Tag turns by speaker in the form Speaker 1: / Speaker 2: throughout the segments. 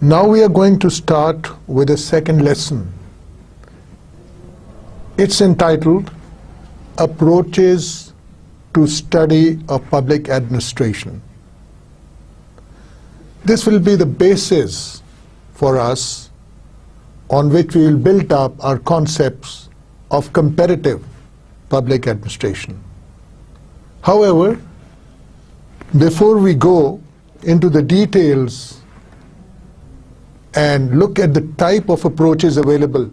Speaker 1: Now we are going to start with a second lesson. It's entitled Approaches to Study of Public Administration. This will be the basis for us on which we will build up our concepts of comparative public administration. However, before we go into the details and look at the type of approaches available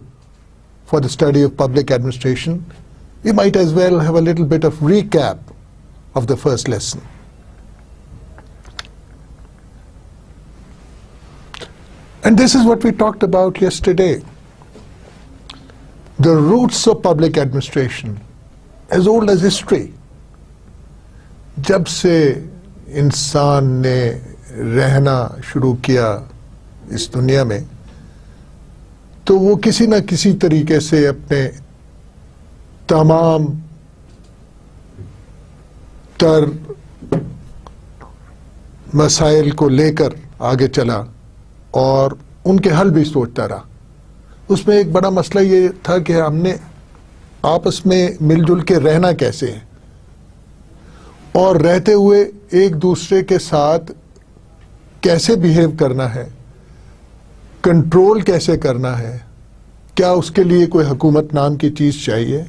Speaker 1: for the study of public administration, we might as well have a little bit of recap of the first lesson. And this is what we talked about yesterday. The roots of public administration, as old as history. जब से इंसान ने रहना शुरू किया इस दुनिया में, तो वो किसी न किसी तरीके से अपने तमाम तर मसाइल को लेकर आगे चला और उनके हल भी सोचता रहा। उसमें एक बड़ा मसला ये था कि हमने आपस में मिलजुल के रहना कैसे है और रहते हुए एक दूसरे के साथ कैसे बिहेव करना है, कंट्रोल कैसे करना है, क्या उसके लिए कोई हुकूमत नाम की चीज़ चाहिए,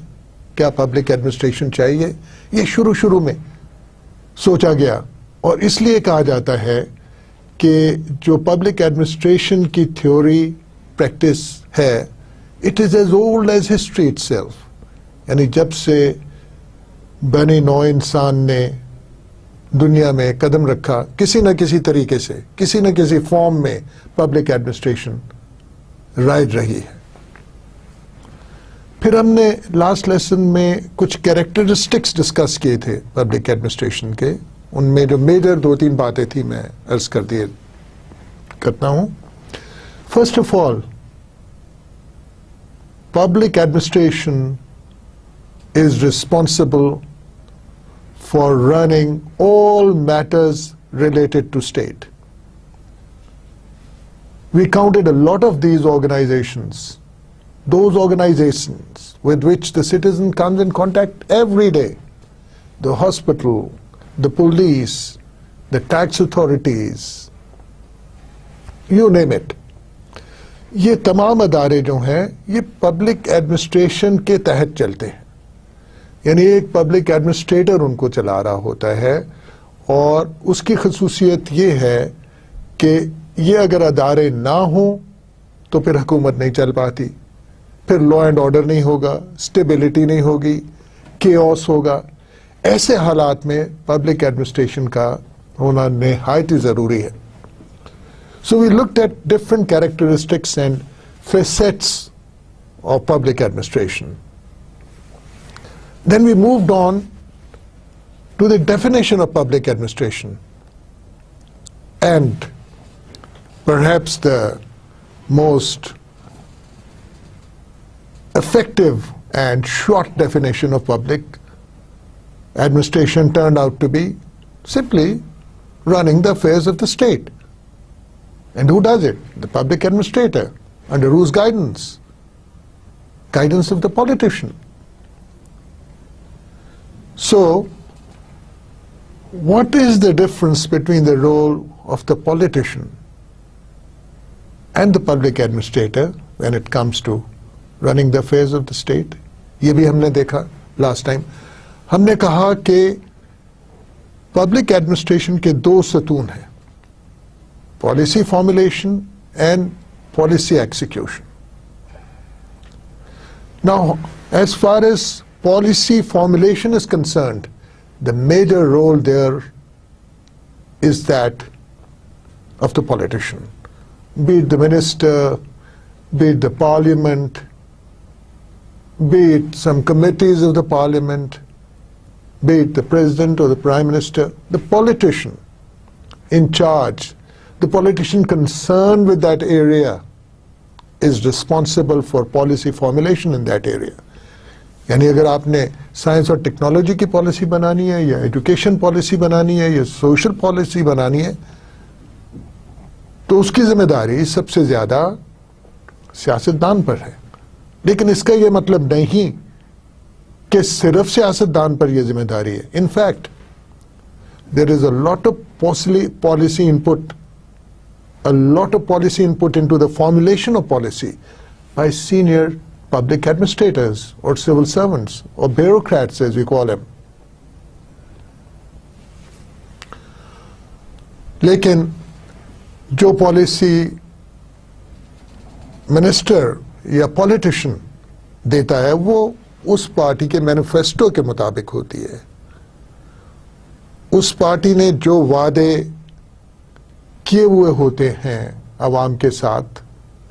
Speaker 1: क्या पब्लिक एडमिनिस्ट्रेशन चाहिए, ये शुरू में सोचा गया। और इसलिए कहा जाता है कि जो पब्लिक एडमिनिस्ट्रेशन की थ्योरी प्रैक्टिस है, it is as old as history itself. यानी जब से बने नौ इंसान ने दुनिया में कदम रखा, किसी न किसी तरीके से, किसी न किसी फॉर्म में पब्लिक एडमिनिस्ट्रेशन राइज रही है। फिर हमने लास्ट लेसन में कुछ कैरेक्टरिस्टिक्स डिस्कस किए थे पब्लिक एडमिनिस्ट्रेशन के। उनमें जो मेजर दो तीन बातें थी मैं अर्ज करता हूं। First of all, public administration is responsible for running all matters related to state. We counted a lot of these organizations, those organizations with which the citizen comes in contact every day: the hospital, the police, the tax authorities, you name it. ये तमाम अदारे जो हैं ये public administration के तहत चलते हैं। यानी एक पब्लिक एडमिनिस्ट्रेटर उनको चला रहा होता है और उसकी खसूसियत ये है कि ये अगर अदारे ना हों तो फिर हुकूमत नहीं चल पाती, फिर लॉ एंड ऑर्डर नहीं होगा, स्टेबिलिटी नहीं होगी, केओस होगा। ऐसे हालात में पब्लिक एडमिनिस्ट्रेशन का होना निहायत ही ज़रूरी है। So we looked at different characteristics and facets of public administration. Then we moved on to the definition of public administration, and perhaps the most effective and short definition of public administration turned out to be simply running the affairs of the state. And who does it? The public administrator. Under whose guidance? Guidance of the politician. So, what is the difference between the role of the politician and the public administrator when it comes to running the affairs of the state? ये भी हमने देखा last time. हमने कहा कि public administration के दो सतून हैं: policy formulation and policy execution. Now, as far as policy formulation is concerned, the major role there is that of the politician, be it the minister, be it the parliament, be it some committees of the parliament, be it the president or the prime minister. The politician in charge, the politician concerned with that area is responsible for policy formulation in that area. यानी अगर आपने science और technology की policy बनानी है, या education policy बनानी है, या सोशल पॉलिसी बनानी है, तो उसकी जिम्मेदारी सबसे ज्यादा सियासतदान पर है। लेकिन इसका यह मतलब नहीं कि सिर्फ सियासतदान पर यह जिम्मेदारी है। In fact there is a lot of policy input, a lot of policy input into the formulation of policy by senior public administrators or civil servants or bureaucrats as we call them. लेकिन जो policy minister या politician देता है वो उस party के manifesto के मुताबिक होती है। उस पार्टी ने जो वादे किए हुए होते हैं अवाम के साथ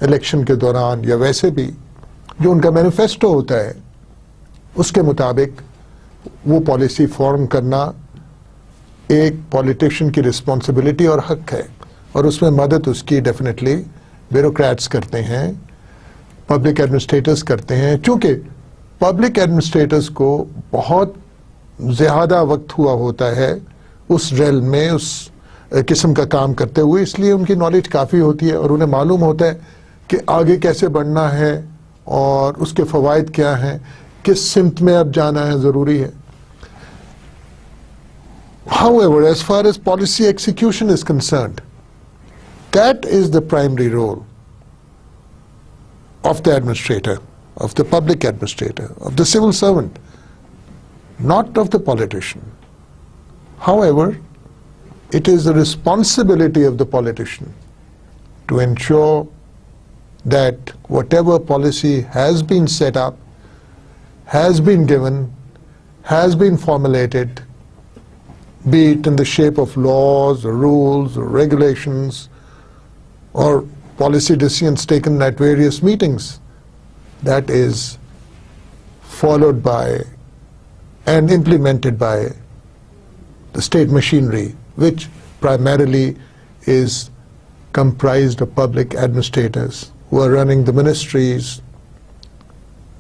Speaker 1: इलेक्शन के दौरान या वैसे भी, जो उनका मैनिफेस्टो होता है उसके मुताबिक वो पॉलिसी फॉर्म करना एक पॉलिटिशियन की रिस्पॉन्सिबिलिटी और हक है, और उसमें मदद उसकी डेफिनेटली ब्यूरोक्रेट्स करते हैं, पब्लिक एडमिनिस्ट्रेटर्स करते हैं। चूंकि पब्लिक एडमिनिस्ट्रेटर्स को बहुत ज़्यादा वक्त हुआ होता है उस रेल में, उस किस्म का काम करते हुए, इसलिए उनकी नॉलेज काफ़ी होती है और उन्हें मालूम होता है कि आगे कैसे बढ़ना है और उसके फ़वाइद क्या हैं, किस सिमत में अब जाना है, ज़रूरी है। However, as far as policy execution is concerned, that is the primary role of the administrator, of the public administrator, of the civil servant, not of the politician. However, it is the responsibility of the politician to ensure that whatever policy has been set up, has been given, has been formulated, be it in the shape of laws or rules or regulations or policy decisions taken at various meetings, that is followed by and implemented by the state machinery, which primarily is comprised of public administrators who are running the ministries,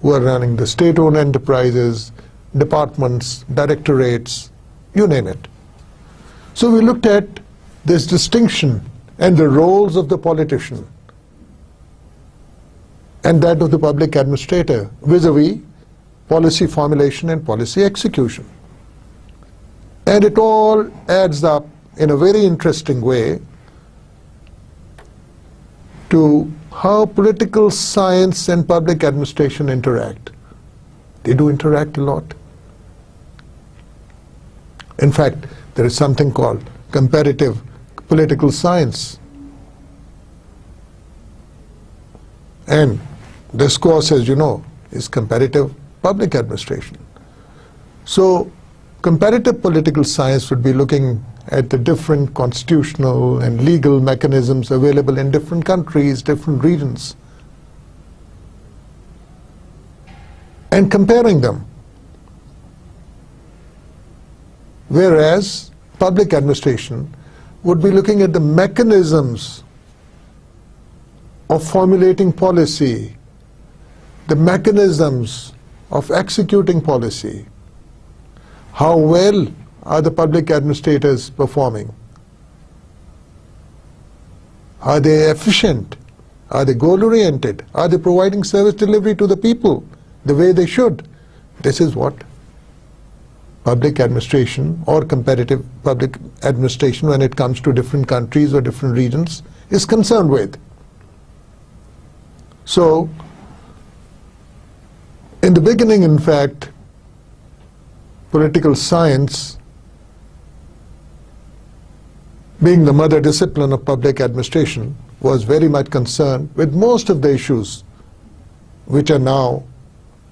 Speaker 1: who are running the state-owned enterprises, departments, directorates, you name it. So we looked at this distinction and the roles of the politician and that of the public administrator vis-a-vis policy formulation and policy execution. And it all adds up in a very interesting way to how political science and public administration interact. They do interact a lot. In fact, there is something called comparative political science. And this course, as you know, is comparative public administration. So, comparative political science would be looking at the different constitutional and legal mechanisms available in different countries, different regions, and comparing them. Whereas public administration would be looking at the mechanisms of formulating policy, the mechanisms of executing policy. How well are the public administrators performing? Are they efficient? Are they goal-oriented? Are they providing service delivery to the people the way they should? This is what public administration or comparative public administration, when it comes to different countries or different regions, is concerned with. So, in the beginning, in fact, political science, being the mother discipline of public administration, was very much concerned with most of the issues which are now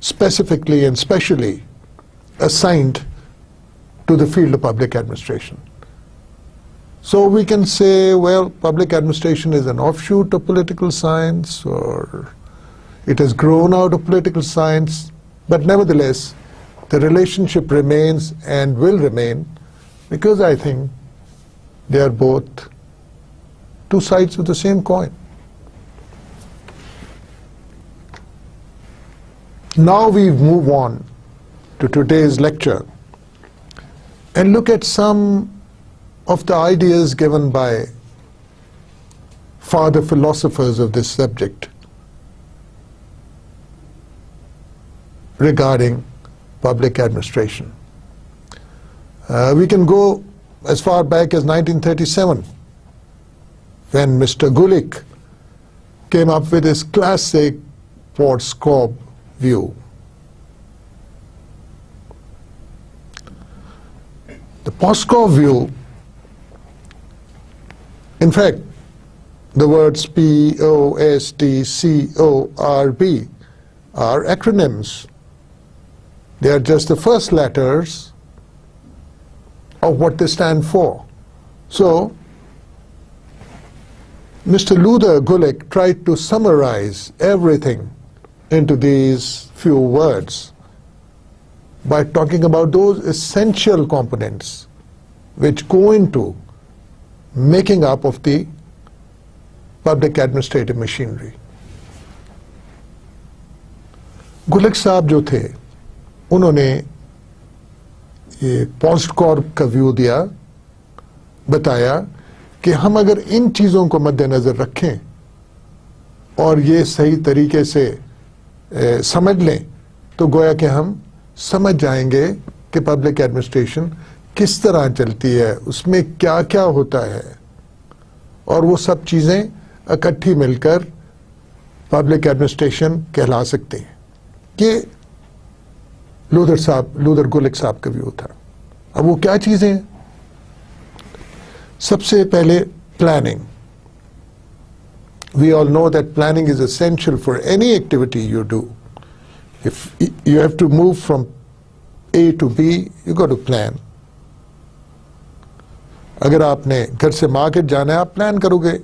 Speaker 1: specifically and specially assigned to the field of public administration. So we can say, well, public administration is an offshoot of political science, or it has grown out of political science, but nevertheless, the relationship remains and will remain, because I think they are both two sides of the same coin. Now we move on to today's lecture and look at some of the ideas given by father philosophers of this subject regarding public administration. We can go as far back as 1937, when Mr. Gulick came up with his classic Potts-Cobb view. The Potts-Cobb view, in fact, the words P-O-S-T-C-O-R-B are acronyms. They are just the first letters of what they stand for. So, Mr. Luther Gulick tried to summarize everything into these few words by talking about those essential components which go into making up of the public administrative machinery. गुलिक साहब जो थे, उन्होंने ये post-cob का view दिया, बताया कि हम अगर इन चीज़ों को मद्देनज़र रखें और ये सही तरीके से समझ लें, तो गोया कि हम समझ जाएंगे कि पब्लिक एडमिनिस्ट्रेशन किस तरह चलती है, उसमें क्या क्या होता है, और वो सब चीज़ें इकट्ठी मिलकर पब्लिक एडमिनिस्ट्रेशन कहला सकते हैं। ये लूथर गुलिक साहब का व्यू था। अब वो क्या चीज़ें हैं? सबसे पहले planning. We all know that planning is essential for any activity you do. If you have to move from A to B, you got to plan. अगर आपने घर से मार्केट जाना है, आप प्लान करोगे।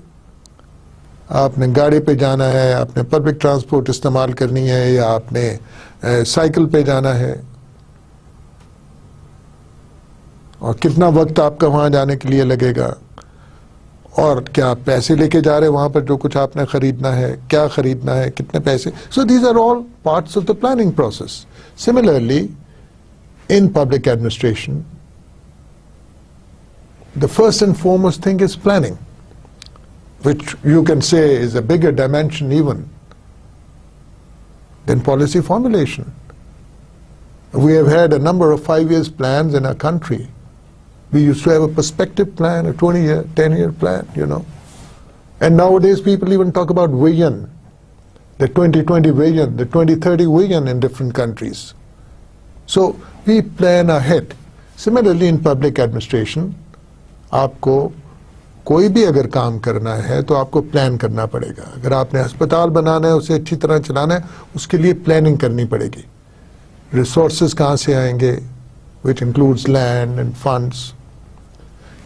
Speaker 1: आपने गाड़ी पे जाना है, आपने पब्लिक ट्रांसपोर्ट इस्तेमाल करनी है, या आपने साइकिल पे जाना है, और कितना वक्त आपका वहां जाने के लिए लगेगा, और क्या आप पैसे लेके जा रहे हैं वहां पर जो कुछ आपने खरीदना है, क्या खरीदना है, कितने पैसे। So these are all parts of the planning process. Similarly in public administration the first and foremost thing is planning, which you can say is a bigger dimension even than policy formulation. We have had a number of 5-year plans in our country. We used to have a perspective plan, a 20-year, 10-year plan, you know. And nowadays people even talk about vision, the 2020 vision, the 2030 vision in different countries. So we plan ahead. Similarly in public administration, आपको कोई भी अगर काम करना है तो आपको plan करना पड़ेगा। अगर आपने अस्पताल बनाना है, उसे अच्छी तरह चलाना है, उसके लिए प्लानिंग करनी पड़ेगी। रिसोर्सेज कहाँ से आएंगे, which includes land end funds.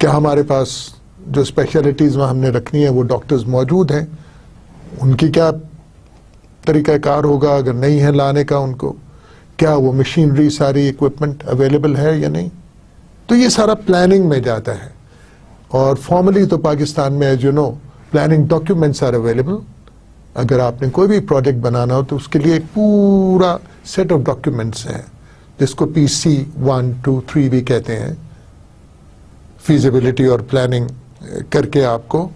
Speaker 1: क्या हमारे पास जो स्पेशलिटीज़ वहाँ हमने रखनी है वो डॉक्टर्स मौजूद हैं, उनकी क्या तरीक़ाकार होगा अगर नहीं है लाने का उनको, क्या वो मशीनरी सारी इक्विपमेंट अवेलेबल है या नहीं। तो ये सारा प्लानिंग में जाता है। और फॉर्मली तो पाकिस्तान में as you know planning documents are available. अगर आपने कोई भी प्रोजेक्ट बनाना हो तो उसके लिए एक पूरा सेट ऑफ डॉक्यूमेंट्स हैं, जिसको PC 1, 2, 3 भी कहते हैं। फीजिबिलिटी और प्लानिंग करके आपको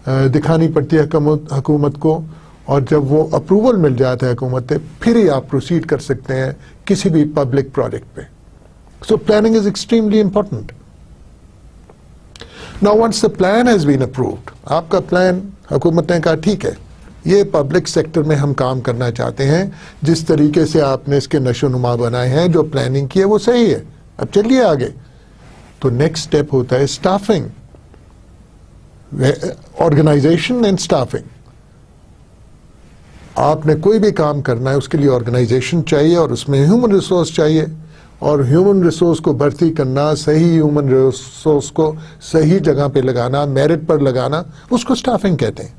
Speaker 1: दिखानी पड़ती है हुकूमत को, और जब वो अप्रूवल मिल जाता है हुकूमत से, फिर ही आप प्रोसीड कर सकते हैं किसी भी पब्लिक प्रोजेक्ट पे। So planning is extremely important. Now once the plan has been approved, आपका प्लान हुकूमत ने कहा ठीक है, ये पब्लिक सेक्टर में हम काम करना चाहते हैं, जिस तरीके से आपने इसके नशोनुमा बनाए हैं, जो प्लानिंग की है वो सही है, अब चलिए आगे। तो नेक्स्ट स्टेप होता है स्टाफिंग, ऑर्गेनाइजेशन एंड स्टाफिंग। आपने कोई भी काम करना है उसके लिए ऑर्गेनाइजेशन चाहिए और उसमें ह्यूमन रिसोर्स चाहिए, और ह्यूमन रिसोर्स को भर्ती करना, सही ह्यूमन रिसोर्स को सही जगह पे लगाना, मेरिट पर लगाना, उसको स्टाफिंग कहते हैं।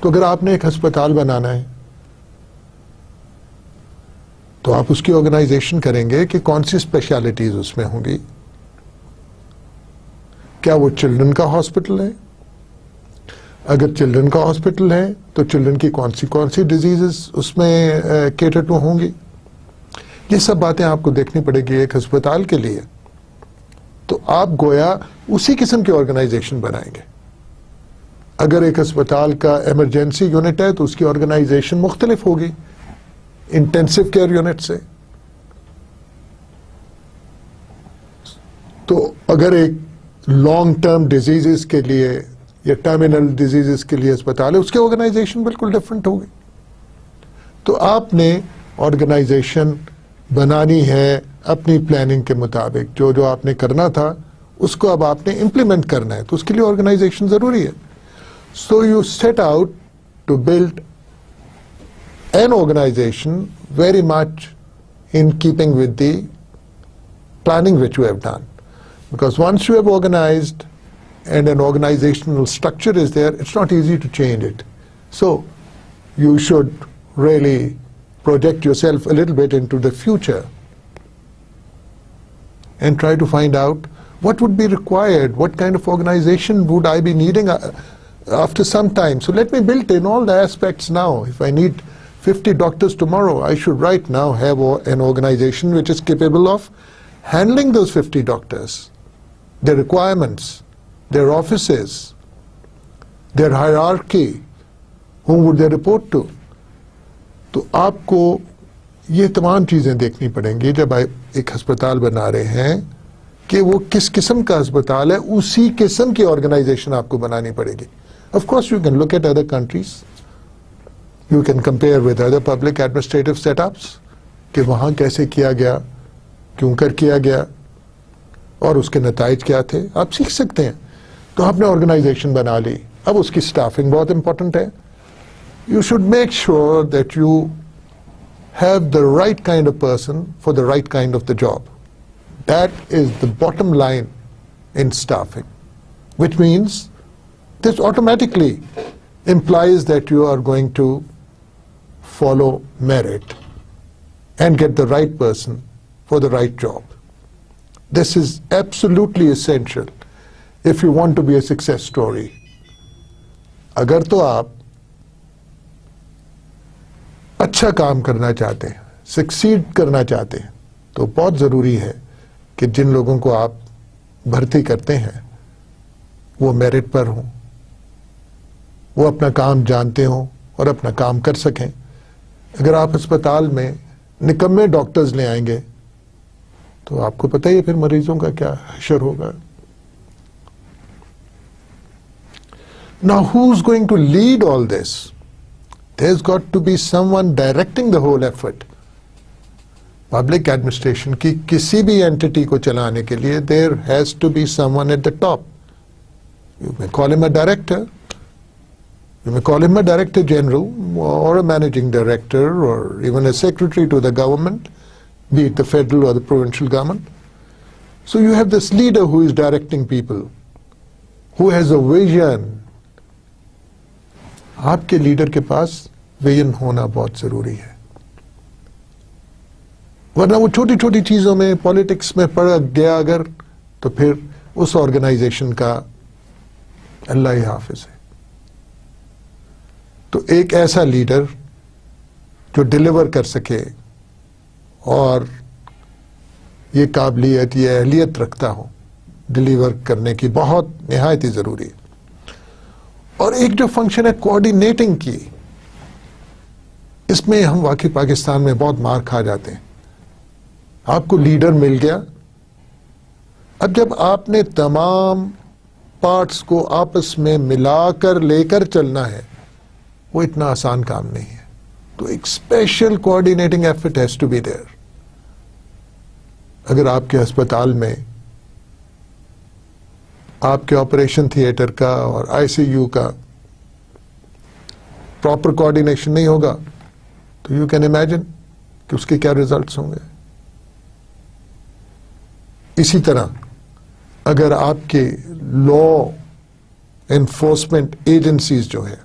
Speaker 1: तो अगर आपने एक अस्पताल बनाना है तो आप उसकी ऑर्गेनाइजेशन करेंगे कि कौन सी स्पेशलिटीज उसमें होंगी। क्या वो चिल्ड्रन का हॉस्पिटल है? अगर चिल्ड्रन का हॉस्पिटल है तो चिल्ड्रन की कौन सी डिजीजेस उसमें केटर टू होंगी। ये सब बातें आपको देखनी पड़ेगी एक अस्पताल के लिए। तो आप गोया उसी किस्म की ऑर्गेनाइजेशन बनाएंगे। अगर एक अस्पताल का इमरजेंसी यूनिट है तो उसकी ऑर्गेनाइजेशन मुख्तलिफ होगी इंटेंसिव केयर यूनिट से। तो अगर एक लॉन्ग टर्म डिजीजेस के लिए या टर्मिनल डिजीजेस के लिए अस्पताल है, उसकी ऑर्गेनाइजेशन बिल्कुल डिफरेंट होगी। तो आपने ऑर्गेनाइजेशन बनानी है अपनी प्लानिंग के मुताबिक, जो जो आपने करना था उसको अब आपने इम्प्लीमेंट करना है, तो उसके लिए ऑर्गेनाइजेशन जरूरी है। So you set out to build an organisation very much in keeping with the planning which you have done. Because once you have organized and an organizational structure is there, it's not easy to change it. So you should really project yourself a little bit into the future and try to find out what would be required, what kind of organization would I be needing after some time. So let me build in all the aspects now. If I need 50 doctors tomorrow, I should right now have an organization which is capable of handling those 50 doctors, their requirements, their offices, their hierarchy, whom would they report to. तो आपको ये तमाम चीज़ें देखनी पड़ेंगी जब आप एक अस्पताल बना रहे हैं कि वो किस किस्म का अस्पताल है, उसी किस्म की ऑर्गेनाइजेशन आपको बनानी पड़ेगी. Of course you can look at other countries. You can compare with other public administrative setups कि वहाँ कैसे किया गया, क्यों कर किया गया और उसके नताइज क्या थे, आप सीख सकते हैं. तो आपने ऑर्गेनाइजेशन बना ली, अब उसकी स्टाफिंग बहुत इंपॉर्टेंट है. You should make sure that you have the right kind of person for the right kind of the job. That is the bottom line in staffing, which means this automatically implies that you are going to follow merit and get the right person for the right job. This is absolutely essential if you want to be a success story. अगर तो आप अच्छा काम करना चाहते हैं, succeed करना चाहते हैं, तो बहुत ज़रूरी है कि जिन लोगों को आप भर्ती करते हैं वो मेरिट पर हों, वो अपना काम जानते हों और अपना काम कर सकें. अगर आप अस्पताल में निकम्मे डॉक्टर्स ले आएंगे तो आपको पता ही है फिर मरीजों का क्या हशर होगा. Now who's going to lead all this? There's got to be someone directing the whole effort. Public administration की किसी भी entity को चलाने के लिए there has to be someone at the top. You may call him a director. You may call him a director general or a managing director or even a secretary to the government, be it the federal or the provincial government. So you have this leader who is directing people, who has a vision. आपके leader के पास vision होना बहुत जरूरी है, वरना वो छोटी छोटी चीजों में पॉलिटिक्स में पड़ गया अगर, तो फिर उस ऑर्गेनाइजेशन का अल्लाह ही हाफिज है. तो एक ऐसा लीडर जो डिलीवर कर सके और ये काबिलियत, ये अहलियत रखता हो डिलीवर करने की, बहुत निहायत ही जरूरी है. और एक जो फंक्शन है कोऑर्डिनेटिंग की, इसमें हम वाकई पाकिस्तान में बहुत मार खा जाते हैं. आपको लीडर मिल गया, अब जब आपने तमाम पार्ट्स को आपस में मिलाकर लेकर चलना है, वो इतना आसान काम नहीं है. तो एक special coordinating effort has to be there. अगर आपके अस्पताल में आपके ऑपरेशन थिएटर का और आईसीयू का प्रॉपर कोऑर्डिनेशन नहीं होगा, तो यू कैन इमेजिन कि उसके क्या रिजल्ट्स होंगे. इसी तरह अगर आपके लॉ एनफोर्समेंट एजेंसीज जो है,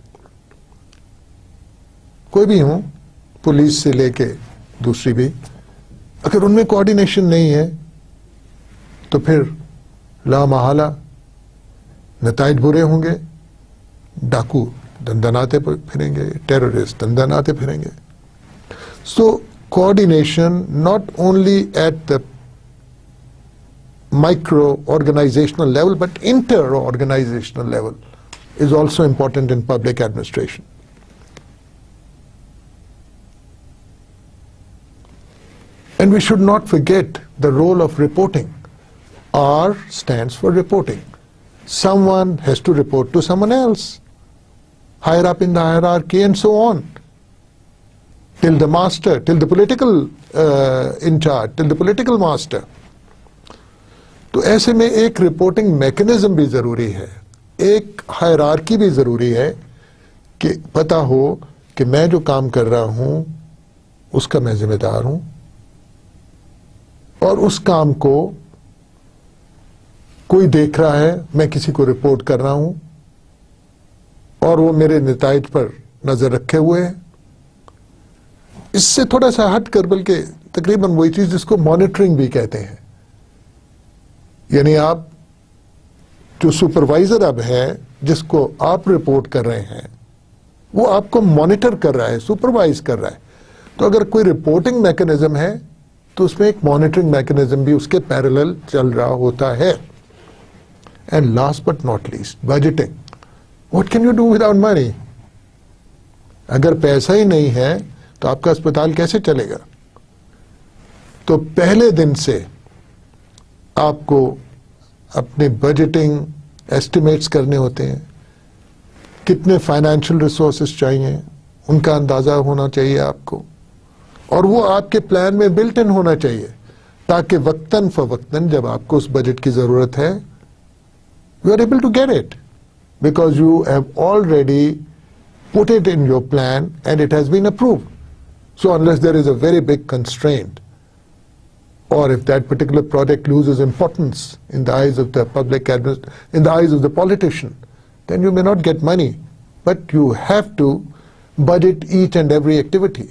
Speaker 1: कोई भी हो, पुलिस से लेके दूसरी भी, अगर उनमें कोऑर्डिनेशन नहीं है तो फिर लामहला नताइज बुरे होंगे. डाकू दंदनाते फिरेंगे, टेररिस्ट दंदनाते फिरेंगे. So coordination not only at the micro organisational level but inter organisational level is also important in public administration. And we should not forget the role of reporting. R stands for reporting. Someone has to report to someone else, higher up in the hierarchy and so on, till the master, till the political in charge, till the political master. तो ऐसे में एक reporting mechanism भी ज़रूरी है, एक hierarchy भी ज़रूरी है कि पता हो कि मैं जो काम कर रहा हूँ उसका मैं जिम्मेदार हूँ और उस काम को कोई देख रहा है, मैं किसी को रिपोर्ट कर रहा हूँ और वो मेरे नताइज पर नज़र रखे हुए है। इससे थोड़ा सा हट कर बल्कि तकरीबन वही चीज़ जिसको मॉनिटरिंग भी कहते हैं, यानी आप जो सुपरवाइजर अब है जिसको आप रिपोर्ट कर रहे हैं वो आपको मॉनिटर कर रहा है, सुपरवाइज कर रहा है। तो अगर कोई रिपोर्टिंग मैकेनिज्म है तो उसमें एक मॉनिटरिंग मैकेनिज्म भी उसके पैरेलल चल रहा होता है। And last but not least, budgeting. What can you do without money? अगर पैसा ही नहीं है तो आपका अस्पताल कैसे चलेगा? तो पहले दिन से आपको अपने बजटिंग एस्टिमेट्स करने होते हैं, कितने फाइनेंशियल रिसोर्सेज चाहिए उनका अंदाज़ा होना चाहिए आपको, और वो आपके प्लान में बिल्ट इन होना चाहिए ताकि वक्तन फवक्तन जब आपको उस बजट की ज़रूरत है you are able to get it because you have already put it in your plan and it has been approved. So unless there is a very big constraint, or if that particular project loses importance in the eyes of the public in the eyes of the politician, then you may not get money. But you have to budget each and every activity.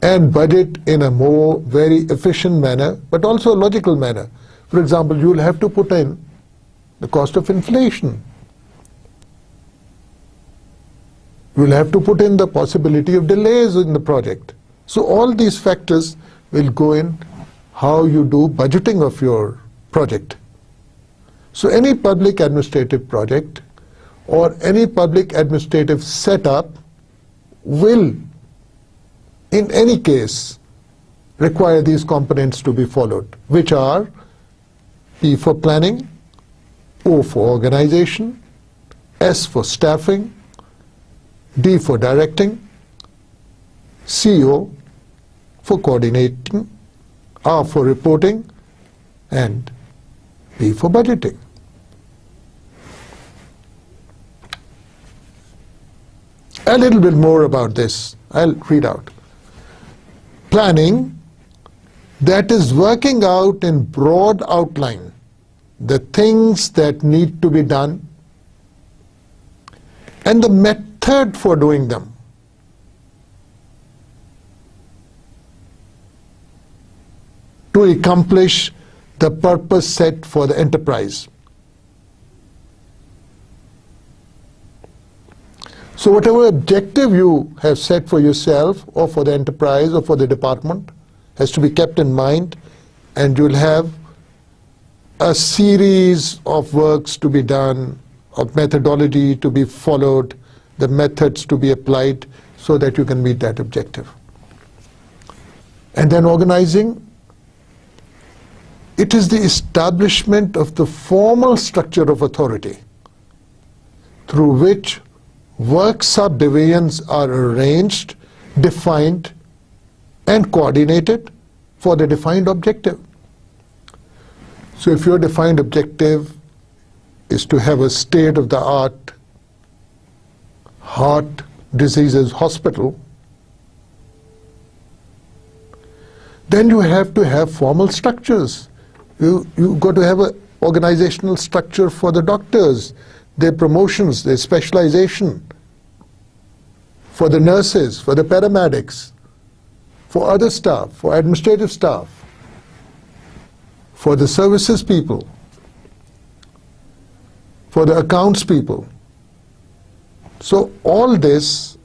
Speaker 1: And budget in a more very efficient manner, but also a logical manner. For example, you will have to put in the cost of inflation. You will have to put in the possibility of delays in the project. So all these factors will go in how you do budgeting of your project. So any public administrative project or any public administrative setup will, in any case, require these components to be followed, which are P for planning, O for organization, S for staffing, D for directing, CO for coordinating, R for reporting, and P for budgeting. A little bit more about this. I'll read out. Planning, that is working out in broad outline the things that need to be done and the method for doing them. To accomplish the purpose set for the enterprise. So whatever objective you have set for yourself or for the enterprise or for the department has to be kept in mind, and you'll have a series of works to be done, of methodology to be followed, the methods to be applied so that you can meet that objective. And then organizing, it is the establishment of the formal structure of authority through which work subdivisions are arranged, defined, and coordinated for the defined objective. So if your defined objective is to have a state-of-the-art heart diseases hospital, then you have to have formal structures. You got to have an organizational structure for the doctors, their promotions, their specialization, for the nurses, for the paramedics, for other staff, for administrative staff, for the services people, for the accounts people. So all this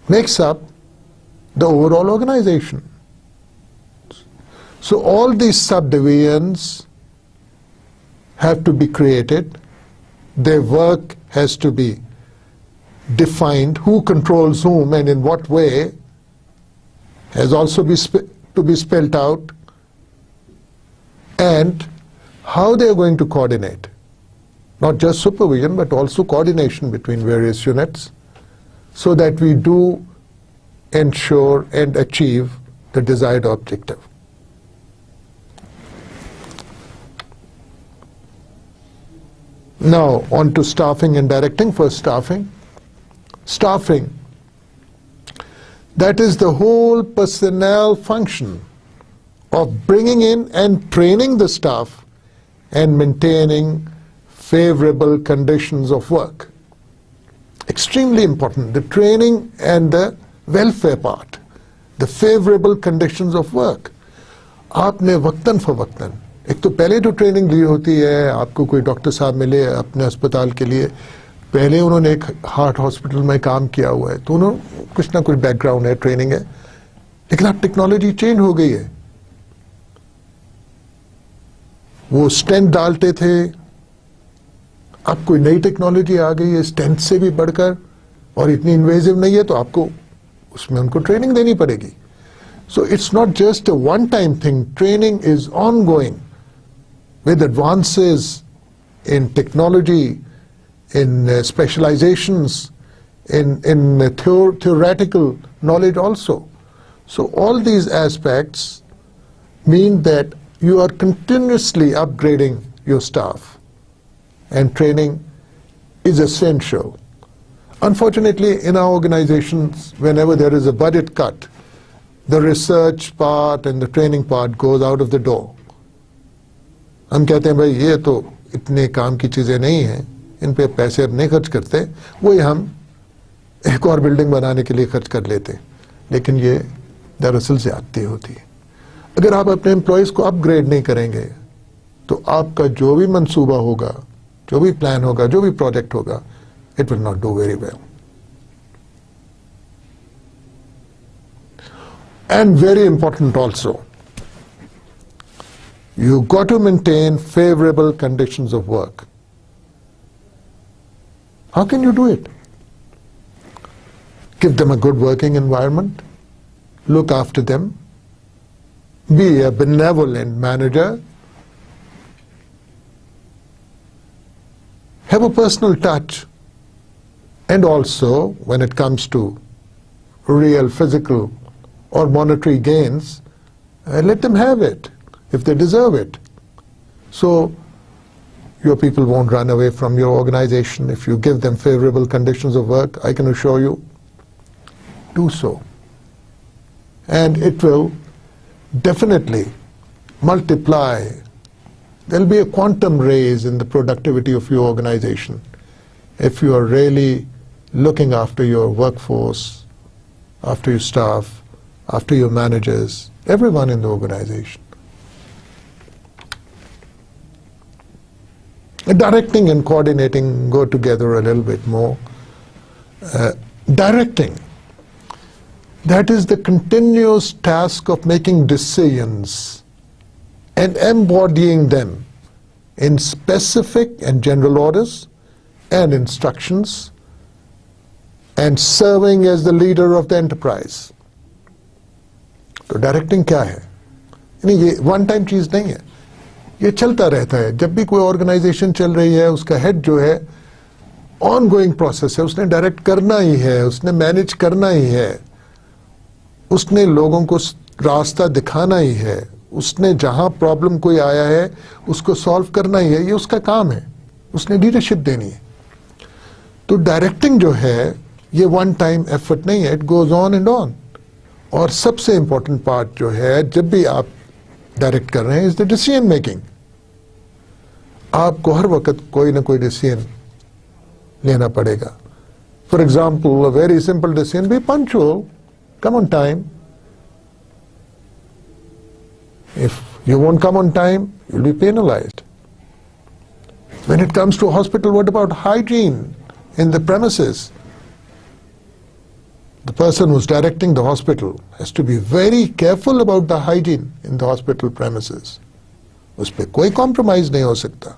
Speaker 1: makes up the overall organization. So all these subdivisions have to be created. Their work has to be defined. Who controls whom and in what way has also to be spelled out. And how they are going to coordinate. Not just supervision, but also coordination between various units, so that we do ensure and achieve the desired objective. Now, on to staffing and directing. First, staffing. Staffing, that is the whole personnel function of bringing in and training the staff and maintaining favorable conditions of work. Extremely important, the training and the welfare part, the favorable conditions of work. आपने वक्तन फवक्तन, एक तो पहले जो training ली होती है, आपको कोई doctor साहब मिले अपने अस्पताल के लिए, पहले उन्होंने एक हार्ट हॉस्पिटल में काम किया हुआ है, तो उन्होंने कुछ ना कुछ बैकग्राउंड है, ट्रेनिंग है, लेकिन अब टेक्नोलॉजी चेंज हो गई है. वो स्टेंट डालते थे, अब कोई नई टेक्नोलॉजी आ गई है स्टेंट से भी बढ़कर, और इतनी इन्वेजिव नहीं है, तो आपको उसमें उनको ट्रेनिंग देनी पड़ेगी. So it's not just a one-time thing. Training is ongoing with advances in technology, in specializations, in theoretical knowledge also. So all these aspects mean that you are continuously upgrading your staff, and training is essential. Unfortunately, in our organizations, whenever there is a budget cut, the research part and the training part goes out of the door. हम कहते हैं भाई ये तो इतने काम की चीजें नहीं हैं, इन पे पैसे अब नहीं खर्च करते, वही हम एक और बिल्डिंग बनाने के लिए खर्च कर लेते, लेकिन ये दरअसल ज्यादती होती है. अगर आप अपने एम्प्लॉयज को अपग्रेड नहीं करेंगे तो आपका जो भी मंसूबा होगा, जो भी प्लान होगा, जो भी प्रोजेक्ट होगा, it will not do very well. And very important also, you got to maintain favorable conditions of work. How can you do it? Give them a good working environment, look after them, be a benevolent manager, have a personal touch, and also when it comes to real physical or monetary gains, let them have it if they deserve it. So your people won't run away from your organization if you give them favorable conditions of work. I can assure you, do so. And it will definitely multiply. There'll be a quantum raise in the productivity of your organization if you are really looking after your workforce, after your staff, after your managers, everyone in the organization. Directing and coordinating go together a little bit more. Directing, that is the continuous task of making decisions and embodying them in specific and general orders and instructions, and serving as the leader of the enterprise. तो directing क्या है? यानी ये one time चीज नहीं है, ये चलता रहता है. जब भी कोई ऑर्गेनाइजेशन चल रही है, उसका हेड जो है ऑन गोइंग प्रोसेस है, उसने डायरेक्ट करना ही है, उसने मैनेज करना ही है, उसने लोगों को रास्ता दिखाना ही है, उसने जहां प्रॉब्लम कोई आया है उसको सॉल्व करना ही है, ये उसका काम है, उसने लीडरशिप देनी है. तो डायरेक्टिंग जो है ये वन टाइम एफर्ट नहीं है, it goes on and on. और सबसे इंपॉर्टेंट पार्ट जो है जब भी आप डायरेक्ट कर रहे हैं इज द डिसीजन मेकिंग. आपको हर वक्त कोई ना कोई डिसीजन लेना पड़ेगा. For example, a very simple decision, B punctual, come on time. If you won't come on time, you'll be penalized. When it comes to a hospital, what about hygiene in the premises? The person who's directing the hospital has to be very careful about the hygiene in the hospital premises. उस पे कोई compromise नहीं हो सकता.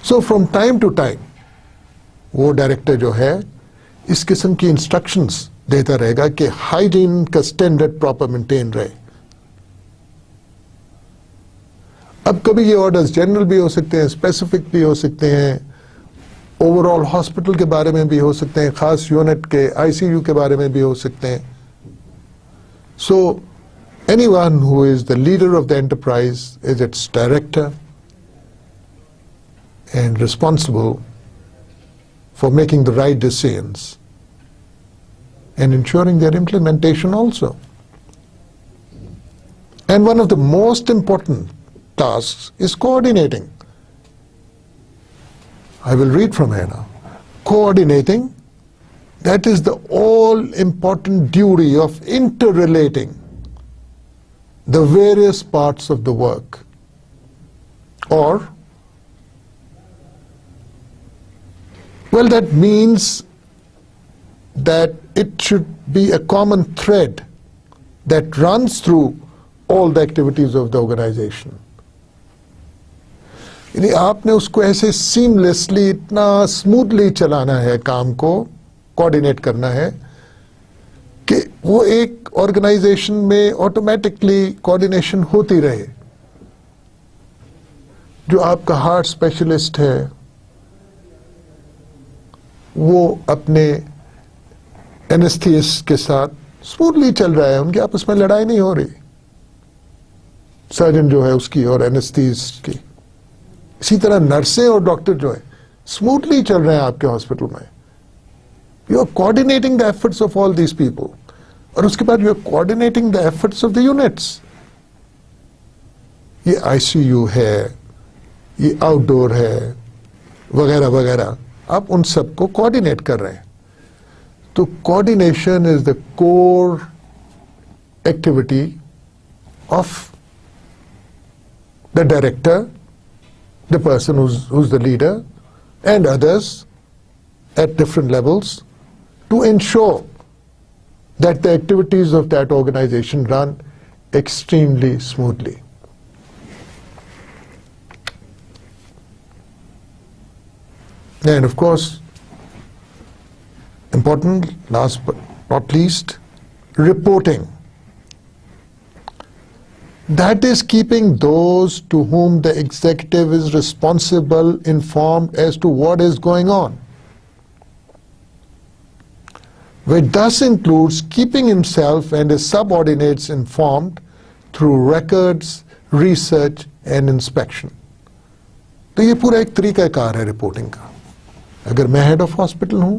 Speaker 1: So from time to time वो director जो है इस किस्म की इंस्ट्रक्शंस देता रहेगा कि हाइजीन का स्टैंडर्ड प्रॉपर मेंटेन रहे। अब कभी ये ऑर्डर्स जनरल भी हो सकते हैं, स्पेसिफिक भी हो सकते हैं, ओवरऑल हॉस्पिटल के बारे में भी हो सकते हैं, खास यूनिट के आईसीयू के बारे में भी हो सकते हैं। सो anyone who is the leader of the enterprise is its director and responsible for making the right decisions and ensuring their implementation also. And one of the most important tasks is coordinating. I will read from here now. Coordinating, that is the all-important duty of interrelating the various parts of the work, or, well, that means that it should be a common thread that runs through all the activities of the organization. यानी आपने उसको ऐसे seamlessly, इतना smoothly चलाना है, काम को coordinate करना है कि वो एक ऑर्गेनाइजेशन में ऑटोमेटिकली कोऑर्डिनेशन होती रहे। जो आपका हार्ट स्पेशलिस्ट है वो अपने एनेस्थीसिस्ट के साथ स्मूथली चल रहा है, उनकी आपस में लड़ाई नहीं हो रही, सर्जन जो है उसकी और एनेस्थीसिस्ट की। इसी तरह नर्सें और डॉक्टर जो है स्मूथली चल रहे हैं आपके हॉस्पिटल में। You are coordinating the efforts of all these people, और उसके बाद you are coordinating the efforts of the units. ये आईसीयू है, ये आउटडोर है, वगैरह वगैरह, आप उन सबको कोऑर्डिनेट कर रहे हैं। तो coordination is the core activity of the director, the person who's the leader, and others at different levels, to ensure that the activities of that organization run extremely smoothly. And of course, important, last but not least, reporting. That is keeping those to whom the executive is responsible informed as to what is going on, which thus includes keeping himself and his subordinates informed through records, research and inspection. तो ये पूरा एक तरीकाकार है reporting का। अगर मैं head of hospital हूँ,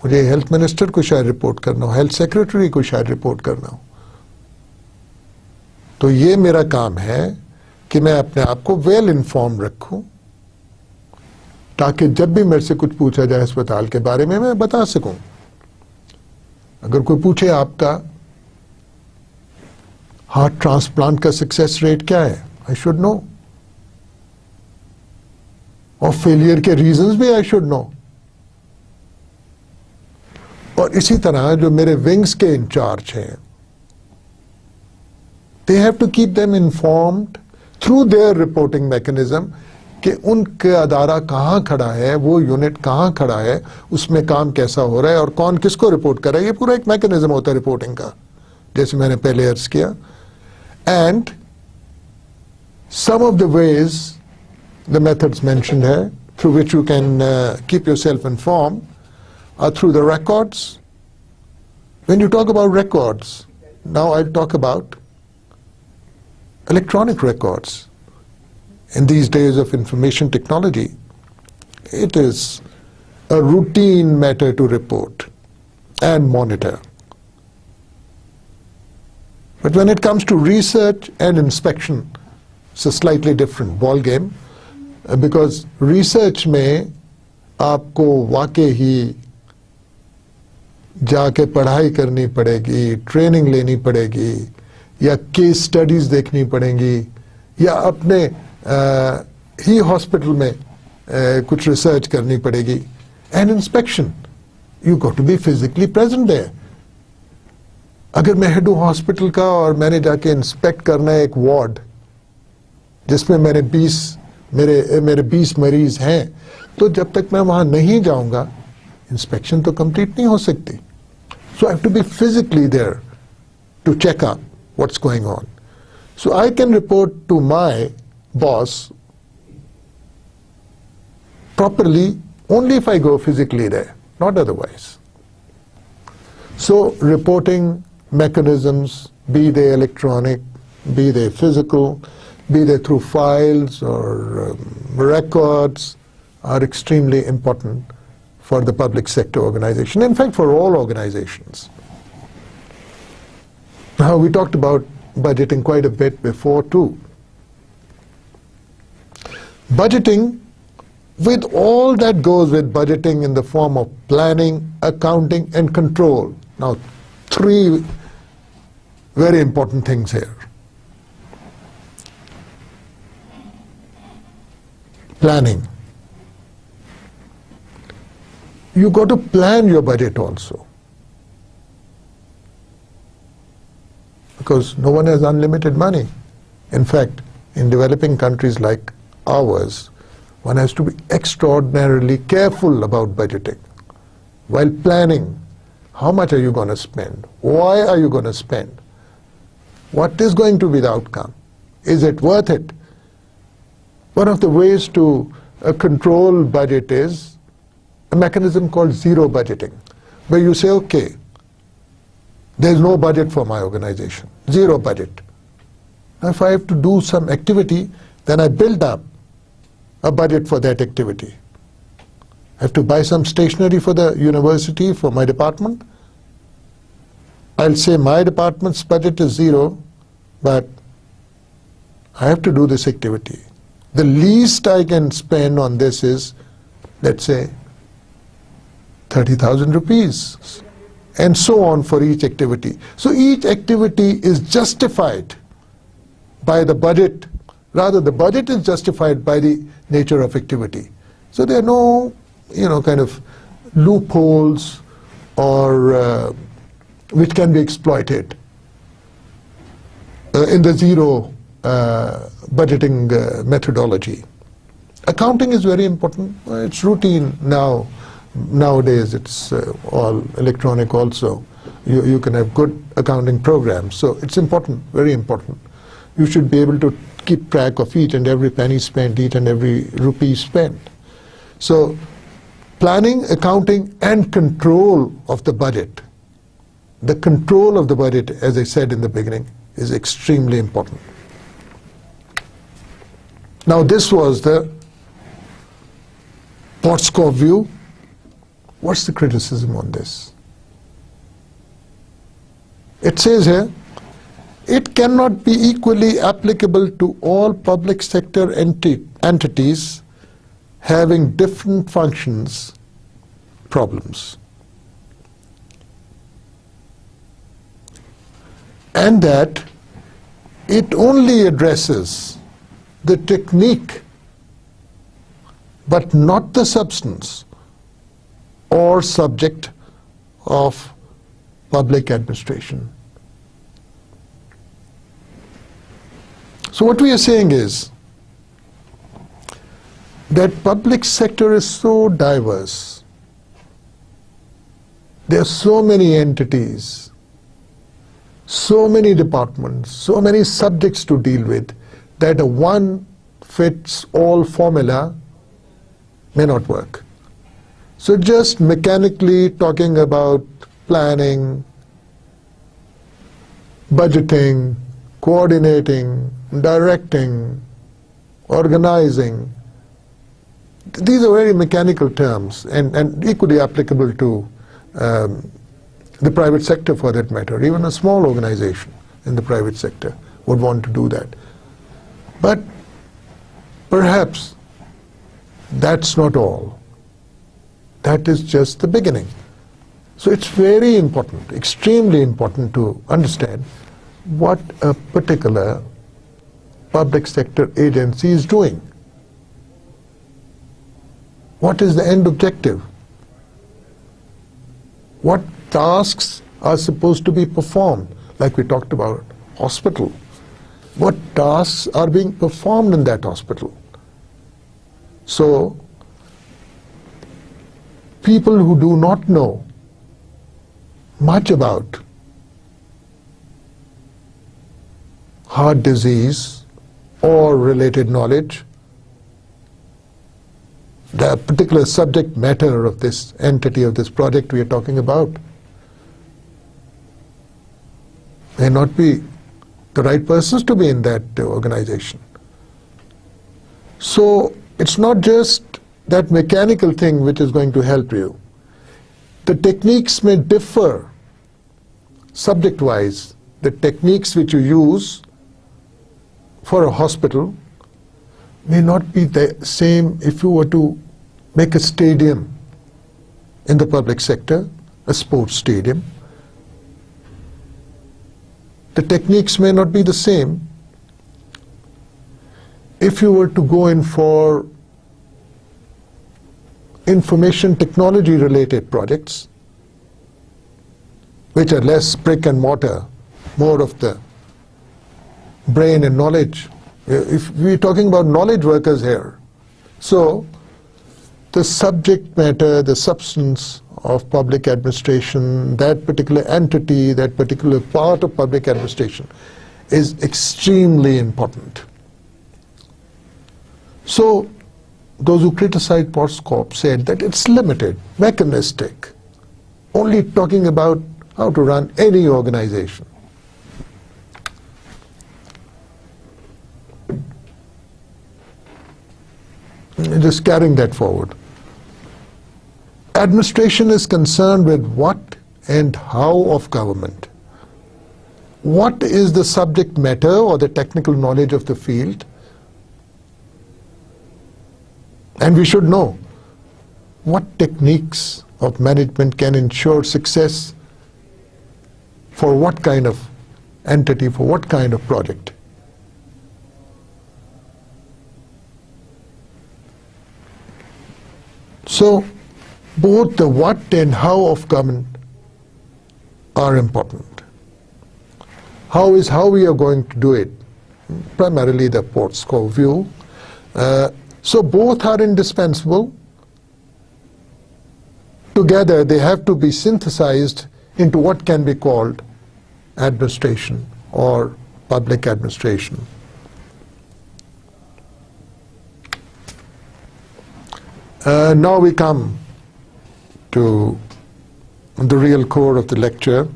Speaker 1: मुझे हेल्थ मिनिस्टर को शायद रिपोर्ट करना हो, हेल्थ सेक्रेटरी को शायद रिपोर्ट करना हो, तो ये मेरा काम है कि मैं अपने आप को वेल इन्फॉर्म रखूं, ताकि जब भी मेरे से कुछ पूछा जाए अस्पताल के बारे में मैं बता सकूं। अगर कोई पूछे आपका हार्ट ट्रांसप्लांट का सक्सेस रेट क्या है, आई शुड नो, और फेलियर के रीजंस भी आई शुड नो। और इसी तरह जो मेरे विंग्स के इंचार्ज हैं, they have to keep them informed through their reporting mechanism कि उनका अदारा कहाँ खड़ा है, वो यूनिट कहाँ खड़ा है, उसमें काम कैसा हो रहा है और कौन किसको रिपोर्ट कर रहा है। ये पूरा एक मैकेनिज्म होता है रिपोर्टिंग का, जैसे मैंने पहले अर्ज किया। And some of the ways, the methods mentioned here, through which you can keep yourself informed, are through the records. When you talk about records, now I'll talk about electronic records. In these days of information technology, it is a routine matter to report and monitor. But when it comes to research and inspection, it's a slightly different ball game, because research में आपको वाकई ही जाके पढ़ाई करनी पड़ेगी, training लेनी पड़ेगी, या केस स्टडीज देखनी पड़ेंगी, या अपने ही हॉस्पिटल में कुछ रिसर्च करनी पड़ेगी। And inspection, you got to be physically present there. अगर मैं हेड हूं हॉस्पिटल का और मैंने जाके इंस्पेक्ट करना है एक वार्ड जिसमें मैंने 20 मेरे 20 मरीज हैं, तो जब तक मैं वहां नहीं जाऊंगा इंस्पेक्शन तो कंप्लीट नहीं हो सकती. So I have to be physically there to check up what's going on. So I can report to my boss properly only if I go physically there, not otherwise. So reporting mechanisms, be they electronic, be they physical, be they through files or records, are extremely important for the public sector organization, in fact for all organizations. Now we talked about budgeting quite a bit before too. Budgeting, with all that goes with budgeting in the form of planning, accounting and control. Now three very important things here. Planning. You got to plan your budget also, because no one has unlimited money. In fact, in developing countries like ours, one has to be extraordinarily careful about budgeting. While planning, how much are you going to spend? Why are you going to spend? What is going to be the outcome? Is it worth it? One of the ways to control budget is a mechanism called zero budgeting, where you say, okay, there's no budget for my organization, zero budget. Now if I have to do some activity, then I build up a budget for that activity. I have to buy some stationery for the university, for my department. I'll say my department's budget is zero, but I have to do this activity. The least I can spend on this is, let's say, 30,000 rupees, and so on for each activity. So each activity is justified by the budget, rather the budget is justified by the nature of activity. So there are no, kind of loopholes or which can be exploited in the zero budgeting methodology. Accounting is very important. It's routine now. Nowadays it's all electronic also. You can have good accounting programs. So it's important, very important. You should be able to keep track of each and every penny spent, each and every rupee spent. So planning, accounting and control of the budget. The control of the budget, as I said in the beginning, is extremely important. Now this was the Pottscore view. What's the criticism on this? It says here, it cannot be equally applicable to all public sector entities having different functions, problems. And that it only addresses the technique, but not the substance or subject of public administration. So what we are saying is that public sector is so diverse. There are so many entities, so many departments, so many subjects to deal with, that a one-fits-all formula may not work. So just mechanically talking about planning, budgeting, coordinating, directing, organizing, these are very mechanical terms and equally applicable to the private sector for that matter. Even a small organization in the private sector would want to do that. But perhaps that's not all. That is just the beginning. So it's very important, extremely important to understand what a particular public sector agency is doing. What is the end objective? What tasks are supposed to be performed? Like we talked about hospital. What tasks are being performed in that hospital? So, people who do not know much about heart disease or related knowledge, the particular subject matter of this entity, of this project we are talking about, may not be the right persons to be in that organization. So it's not just that mechanical thing which is going to help you. The techniques may differ subject-wise. The techniques which you use for a hospital may not be the same if you were to make a stadium in the public sector, a sports stadium. The techniques may not be the same if you were to go in for information technology related projects, which are less brick and mortar, more of the brain and knowledge. If we're talking about knowledge workers here, so the subject matter, the substance of public administration, that particular entity, that particular part of public administration is extremely important. So those who criticized POSCOP said that it's limited, mechanistic, only talking about how to run any organization. Just carrying that forward. Administration is concerned with what and how of government. What is the subject matter or the technical knowledge of the field? And we should know what techniques of management can ensure success for what kind of entity, for what kind of project. So both the what and how of government are important. How is how we are going to do it, primarily the POSCOP view. So both are indispensable. Together they have to be synthesized into what can be called administration or public administration. Now we come to the real core of the lecture,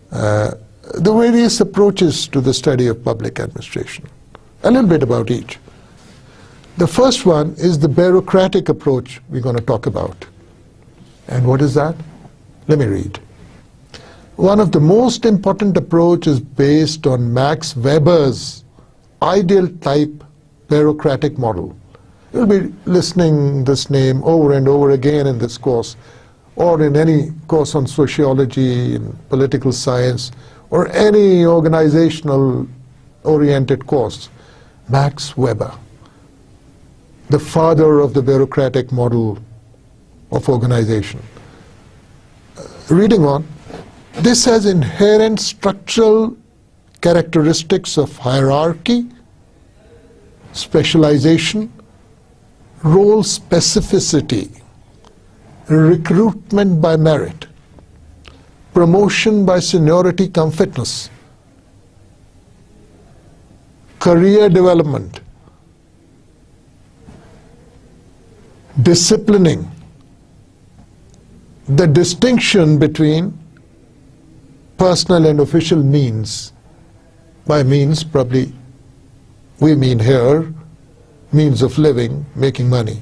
Speaker 1: the various approaches to the study of public administration. A little bit about each. The first one is the bureaucratic approach we're going to talk about. And what is that? Let me read. One of the most important approaches is based on Max Weber's ideal type bureaucratic model. You'll be listening this name over and over again in this course, or in any course on sociology, in political science, or any organizational oriented course. Max Weber, the father of the bureaucratic model of organization. Reading on, this has inherent structural characteristics of hierarchy, specialization, role specificity, recruitment by merit, promotion by seniority cum fitness, career development, disciplining, the distinction between personal and official means. By means, probably we mean here means of living, making money.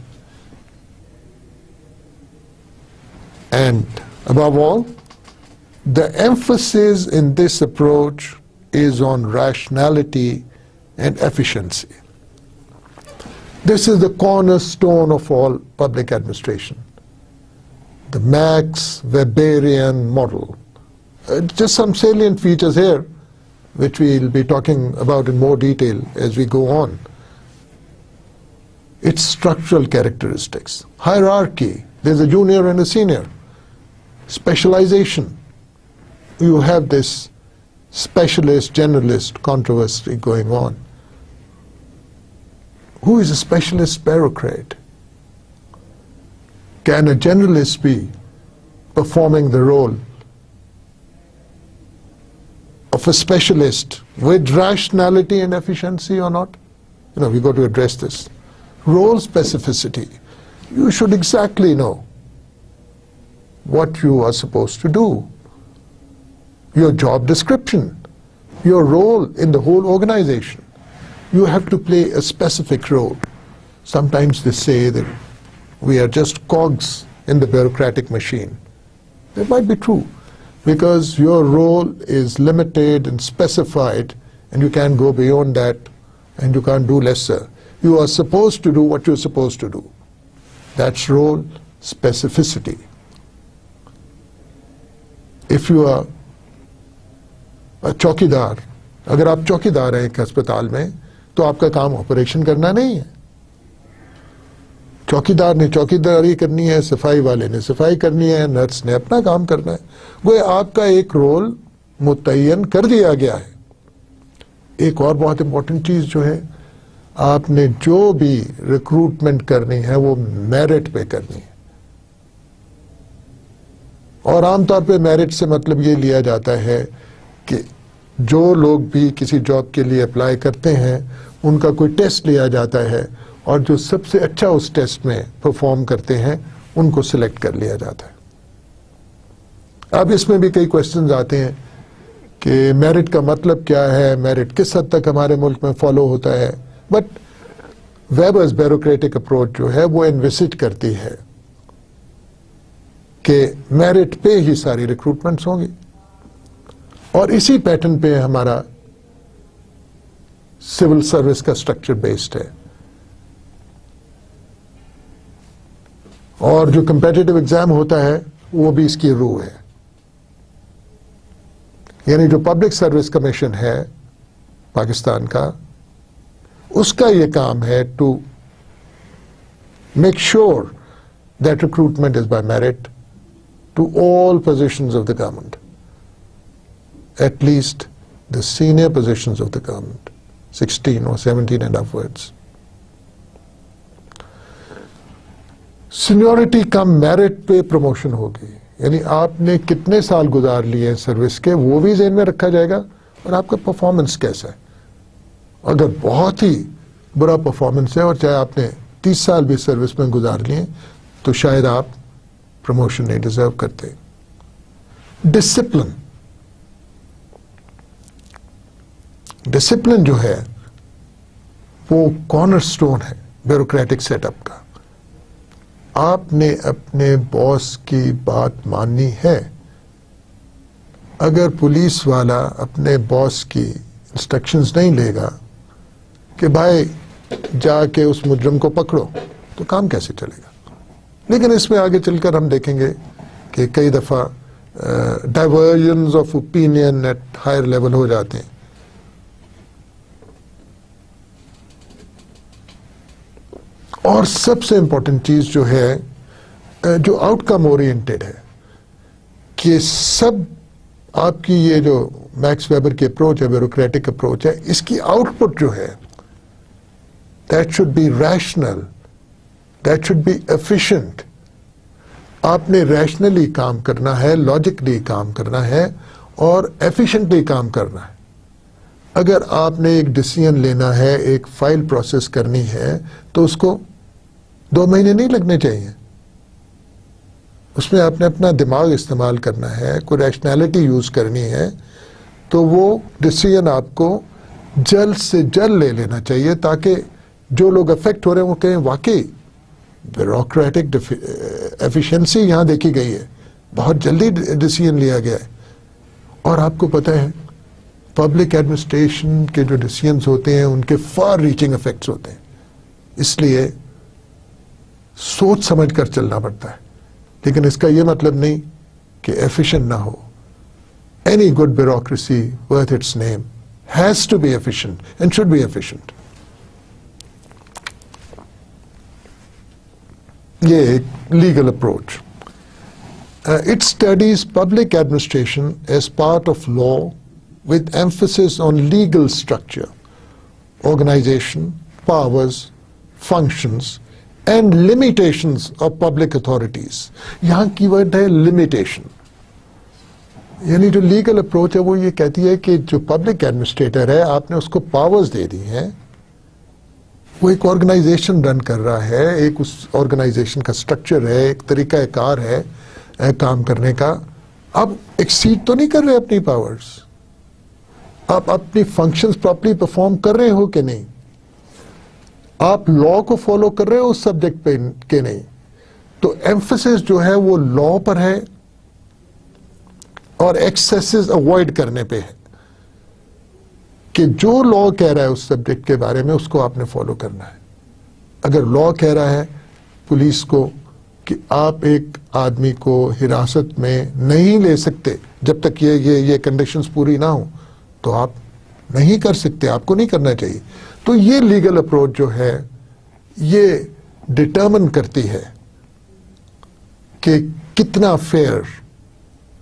Speaker 1: And above all, the emphasis in this approach is on rationality and efficiency. This is the cornerstone of all public administration. The Max Weberian model. Just some salient features here, which we'll be talking about in more detail as we go on. Its structural characteristics. Hierarchy, there's a junior and a senior. Specialization, you have this specialist, generalist controversy going on. Who is a specialist bureaucrat? Can a generalist be performing the role of a specialist with rationality and efficiency or not? You know, we got to address this. Role specificity. You should exactly know what you are supposed to do. Your job description, your role in the whole organization. You have to play a specific role. Sometimes they say that we are just cogs in the bureaucratic machine. That might be true, because your role is limited and specified, and you can't go beyond that, and you can't do lesser. You are supposed to do what you're supposed to do. That's role specificity. If you are a चौकीदार, अगर आप चौकीदार हैं एक अस्पताल में, तो आपका काम ऑपरेशन करना नहीं है. चौकीदार ने चौकीदारी करनी है, सफाई वाले ने सफाई करनी है, नर्स ने अपना काम करना है. वो आपका एक रोल मुतय्यन कर दिया गया है. एक और बहुत इंपॉर्टेंट चीज जो है, आपने जो भी रिक्रूटमेंट करनी है वो मेरिट पे करनी है. और आमतौर पे मेरिट से मतलब ये लिया जाता है कि जो लोग भी किसी जॉब के लिए अप्लाई करते हैं उनका कोई टेस्ट लिया जाता है, और जो सबसे अच्छा उस टेस्ट में परफॉर्म करते हैं उनको सिलेक्ट कर लिया जाता है. अब इसमें भी कई क्वेश्चंस आते हैं कि मेरिट का मतलब क्या है, मेरिट किस हद तक हमारे मुल्क में फॉलो होता है. बट वेबर्स ब्यूरोक्रेटिक अप्रोच जो है वो एनविसिज करती है कि मेरिट पे ही सारी रिक्रूटमेंट्स होंगी, और इसी पैटर्न पे हमारा सिविल सर्विस का स्ट्रक्चर बेस्ड है. और जो कंपेटिटिव एग्जाम होता है वो भी इसकी रूह है. यानी जो पब्लिक सर्विस कमीशन है पाकिस्तान का, उसका ये काम है to make sure that recruitment is by merit to all positions of the government, at least the senior positions of the government, 16 or 17 and upwards. Seniority cum merit पे promotion होगी, यानी आपने कितने साल गुजार लिए हैं सर्विस के वो भी ज़हन में रखा जाएगा, और आपका परफॉर्मेंस कैसा है. अगर बहुत ही बुरा परफॉर्मेंस है और चाहे आपने 30 साल भी सर्विस में गुजार लिए तो शायद आप प्रमोशन नहीं डिजर्व करते. डिसिप्लिन, डिसिप्लिन जो है वो कॉर्नरस्टोन है ब्यूरोक्रेटिक सेटअप का. आपने अपने बॉस की बात माननी है. अगर पुलिस वाला अपने बॉस की इंस्ट्रक्शंस नहीं लेगा कि भाई जाके उस मुजरिम को पकड़ो, तो काम कैसे चलेगा. लेकिन इसमें आगे चलकर हम देखेंगे कि कई दफ़ा divergences of opinion at higher level हो जाते हैं. और सबसे इंपॉर्टेंट चीज जो है, जो आउटकम ओरिएंटेड है, कि सब आपकी ये जो मैक्स वेबर की अप्रोच है, ब्यूरोक्रेटिक अप्रोच है, इसकी आउटपुट जो है that should be rational, that should be efficient. आपने रैशनली काम करना है, लॉजिकली काम करना है और एफिशिएंटली काम करना है. अगर आपने एक डिसीजन लेना है, एक फाइल प्रोसेस करनी है, तो उसको 2 महीने नहीं लगने चाहिए. उसमें आपने अपना दिमाग इस्तेमाल करना है, कोई रैशनैलिटी यूज करनी है, तो वो डिसीजन आपको जल्द से जल्द ले लेना चाहिए, ताकि जो लोग अफेक्ट हो रहे हैं वो कहें वाकई ब्यूरोक्रेटिक एफिशिएंसी यहाँ देखी गई है, बहुत जल्दी डिसीजन लिया गया है. और आपको पता है पब्लिक एडमिनिस्ट्रेशन के जो डिसीजंस होते हैं उनके फार रीचिंग इफेक्ट्स होते हैं, इसलिए सोच समझ कर चलना पड़ता है. लेकिन इसका यह मतलब नहीं कि एफिशिएंट ना हो. Any good bureaucracy worth its name has to be efficient and should be efficient. ये एक legal approach. It studies public administration as part of law with emphasis on legal structure, organization, powers, functions, and limitations of public authorities. यहाँ keyword है limitation, यानी जो legal approach है वो ये कहती है कि जो पब्लिक एडमिनिस्ट्रेटर है आपने उसको पावर्स दे दी हैं, वो एक ऑर्गेनाइजेशन रन कर रहा है, एक उस ऑर्गेनाइजेशन का स्ट्रक्चर है, एक तरीका कार है काम करने का। आप एक्सीड तो नहीं कर रहे अपनी पावर्स, आप अपनी फंक्शंस प्रॉपर्ली परफॉर्म कर रहे हो कि नहीं, आप लॉ को फॉलो कर रहे हो उस सब्जेक्ट पे के नहीं। तो एम्फेसिस जो है वो लॉ पर है और एक्सेसेस अवॉइड करने पे है कि जो लॉ कह रहा है उस सब्जेक्ट के बारे में उसको आपने फॉलो करना है। अगर लॉ कह रहा है पुलिस को कि आप एक आदमी को हिरासत में नहीं ले सकते जब तक ये कंडीशंस पूरी ना हो, तो आप नहीं कर सकते, आपको नहीं करना चाहिए। तो ये लीगल अप्रोच जो है ये डिटरमिन करती है कि कितना फेयर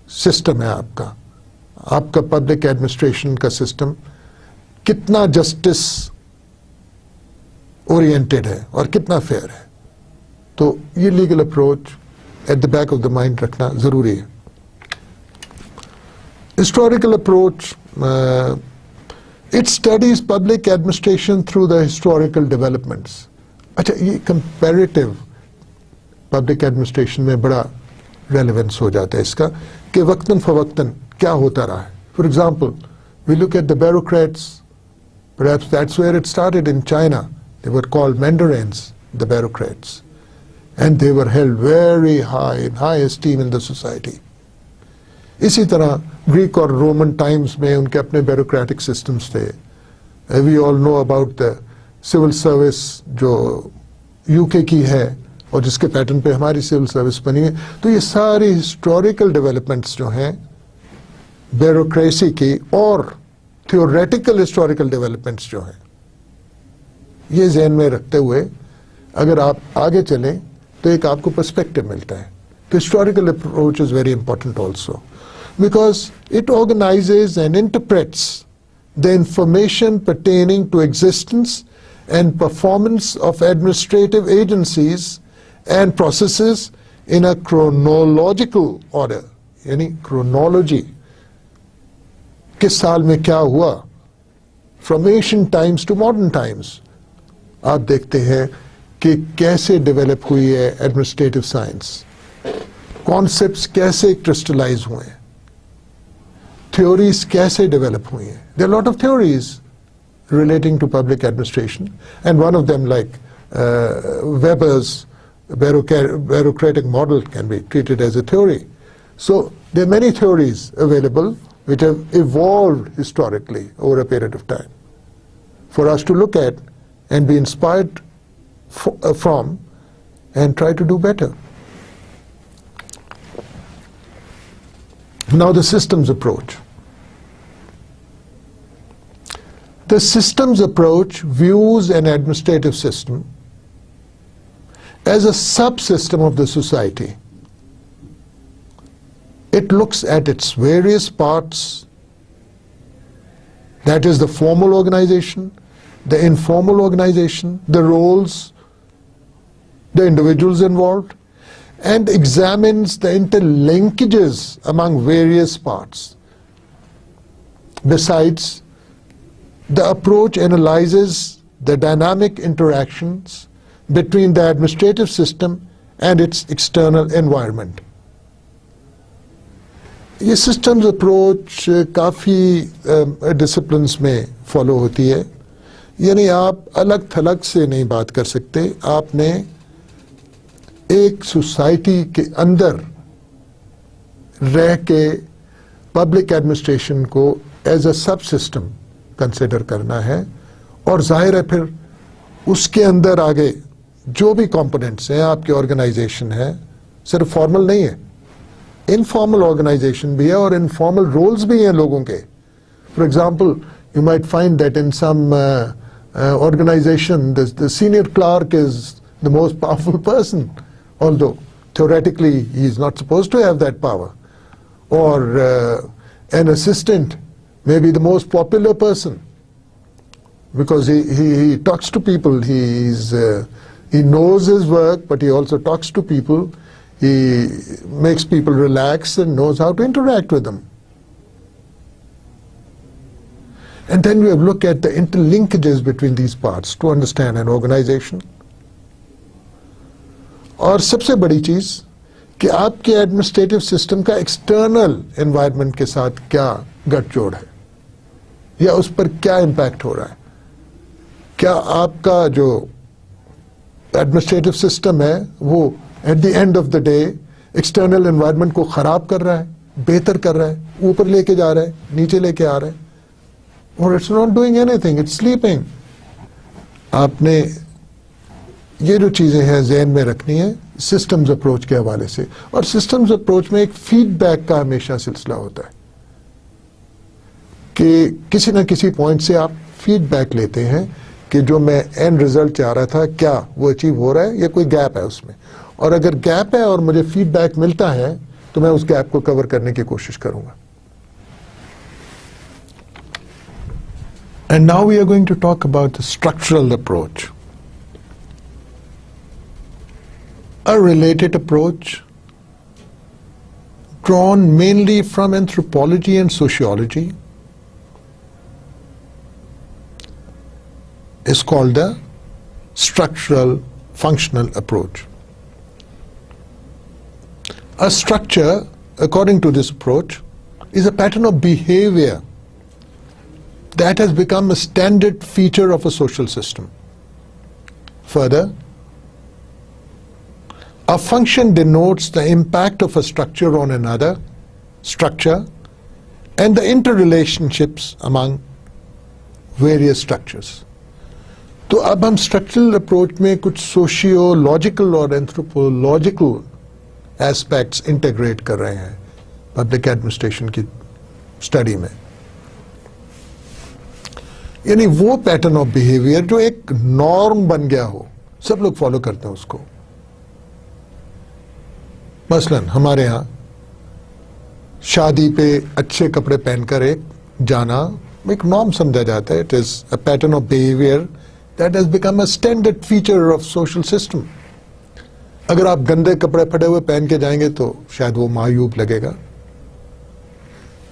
Speaker 1: सिस्टम है आपका पब्लिक एडमिनिस्ट्रेशन का सिस्टम कितना जस्टिस ओरिएंटेड है और कितना फेयर है। तो ये legal approach at the back of the mind रखना जरूरी है। Historical approach, it studies public administration through the historical developments. अच्छा, ये comparative public administration में बड़ा relevance हो जाता है इसका कि वक्तन फवक्तन क्या होता रहा है। For example, we look at the bureaucrats, perhaps that's where it started in China. They were called mandarins, the bureaucrats, and they were held very high, in high esteem in the society. इसी तरह Greek और Roman times में उनके अपने bureaucratic systems थे। We all know about the civil service जो UK की है और जिसके पैटर्न पे हमारी सिविल सर्विस बनी है। तो ये सारी हिस्टोरिकल डेवलपमेंट्स जो हैं ब्यूरोक्रेसी की और थियोरेटिकल हिस्टोरिकल डेवलपमेंट्स जो हैं, ये ज़हन में रखते हुए अगर आप आगे चलें तो एक आपको पर्सपेक्टिव मिलता है। तो historical approach is very important also because it organizes and interprets the information pertaining to existence and performance of administrative agencies and processes in a chronological order, यानी chronology, किस साल में क्या हुआ, from ancient times to modern times। आप देखते हैं कि कैसे डेवलप हुई है एडमिनिस्ट्रेटिव साइंस, कॉन्सेप्ट्स कैसे क्रिस्टलाइज हुए हैं, theories कैसे डेवलप हुई हैं। There are a lot of theories relating to public administration, and one of them, like Weber's bureaucratic model, can be treated as a theory. So there are many theories available which have evolved historically over a period of time for us to look at and be inspired from and try to do better. Now the systems approach. The systems approach views an administrative system as a subsystem of the society. It looks at its various parts, that is the formal organization, the informal organization, the roles, the individuals involved, and examines the interlinkages among various parts. Besides, the approach analyzes the dynamic interactions between the administrative system and its external environment. ये systems approach काफ़ी disciplines में follow होती है, यानी आप अलग थलग से नहीं बात कर सकते। आपने एक सोसाइटी के अंदर रह के पब्लिक एडमिनिस्ट्रेशन को एज अ सब सिस्टम कंसिडर करना है, और जाहिर है फिर उसके अंदर आगे जो भी कंपोनेंट्स हैं आपके ऑर्गेनाइजेशन है, सिर्फ फॉर्मल नहीं है, इनफॉर्मल ऑर्गेनाइजेशन भी है और इनफॉर्मल रोल्स भी हैं लोगों के। For example, you might find that in some organisation the senior clerk is the most powerful person, although theoretically he is not supposed to have that power, or an assistant may be the most popular person because he talks to people, he is He knows his work, but he also talks to people. He makes people relax and knows how to interact with them. And then we have looked at the interlinkages between these parts to understand an organization. और सबसे बड़ी चीज कि आपके administrative system का external environment के साथ क्या गठजोड़ है या उस पर क्या इम्पैक्ट हो रहा है. क्या आपका जो एडमिनिस्ट्रेटिव सिस्टम है वो at the end of the day external environment को खराब कर रहा है, बेहतर कर रहा है, ऊपर लेके जा रहा है, नीचे लेके आ रहा है, और it's not doing anything, it's sleeping. आपने ये जो चीजें हैं ज़हन में रखनी है सिस्टम्स अप्रोच के हवाले से. और सिस्टम्स अप्रोच में एक फीडबैक का हमेशा सिलसिला होता है कि किसी न किसी पॉइंट से आप फीडबैक लेते हैं कि जो मैं एंड रिजल्ट चाह रहा था क्या वो अचीव हो रहा है या कोई गैप है उसमें. और अगर गैप है और मुझे फीडबैक मिलता है तो मैं उस गैप को कवर करने की कोशिश करूंगा. And now we are going to talk about the structural approach. A related approach drawn mainly from anthropology and sociology is called the structural functional approach. A structure, according to this approach, is a pattern of behavior that has become a standard feature of a social system. Further, a function denotes the impact of a structure on another structure and the interrelationships among various structures. तो अब हम structural approach में कुछ sociological और anthropological aspects integrate कर रहे हैं public administration की स्टडी में. यानी वो पैटर्न ऑफ बिहेवियर जो एक नॉर्म बन गया हो, सब लोग फॉलो करते हैं उसको. मसलन हमारे यहाँ शादी पे अच्छे कपड़े पहनकर एक जाना एक नॉर्म समझा जाता है. It is a pattern of behaviour that has become a standard feature of social system. अगर आप गंदे कपड़े फटे हुए पहन के जाएंगे तो शायद वो मायूब लगेगा.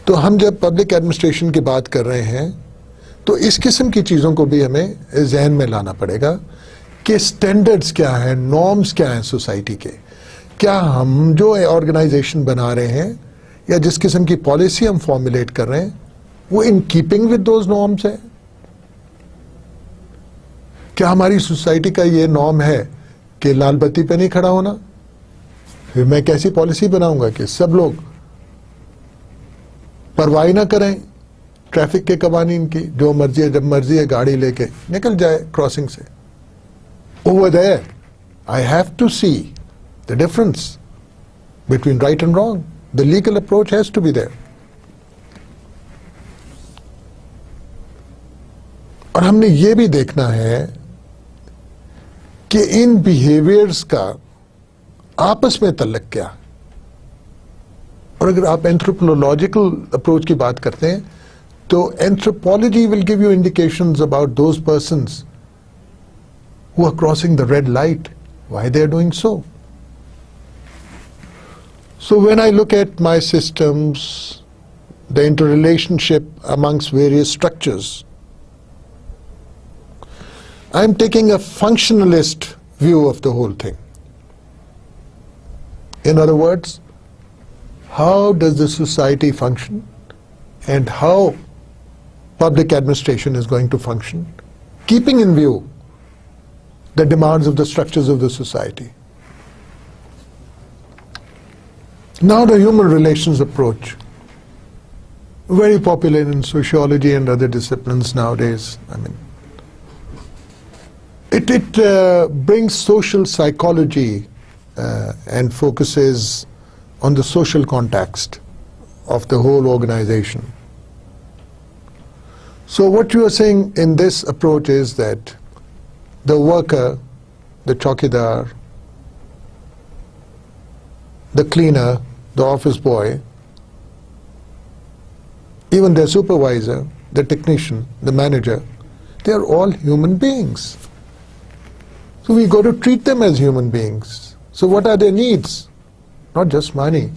Speaker 1: तो हम जब पब्लिक एडमिनिस्ट्रेशन की बात कर रहे हैं तो इस किस्म की चीज़ों को भी हमें जहन में लाना पड़ेगा कि स्टैंडर्ड्स क्या हैं, नॉर्म्स क्या हैं सोसाइटी के. क्या हम जो ऑर्गेनाइजेशन बना रहे हैं या जिस किस्म की पॉलिसी हम फॉर्मुलेट कर रहे हैं वो in keeping with those norms है. क्या हमारी सोसाइटी का ये नॉर्म है कि लाल बत्ती पे नहीं खड़ा होना. फिर मैं कैसी पॉलिसी बनाऊंगा कि सब लोग परवाह ना करें ट्रैफिक के कवानीन की, जो मर्जी है जब मर्जी है गाड़ी लेके निकल जाए क्रॉसिंग से. Over there I have to see the difference between right and wrong. The legal approach has to be there. और हमने ये भी देखना है कि इन बिहेवियर्स का आपस में तल्लक क्या. और अगर आप एंथ्रोपोलॉजिकल अप्रोच की बात करते हैं तो anthropology will give you indications about those persons who are crossing the red light, why they are doing so. So when I look at my systems, the interrelationship amongst various structures, I'm taking a functionalist view of the whole thing. In other words, how does the society function and how public administration is going to function, keeping in view the demands of the structures of the society. Now the human relations approach, very popular in sociology and other disciplines nowadays. I mean, it brings social psychology and focuses on the social context of the whole organization. So what you are saying in this approach is that the worker, the chowkidar, the cleaner, the office boy, even their supervisor, the technician, the manager, they are all human beings. So we got to treat them as human beings. So what are their needs? Not just money.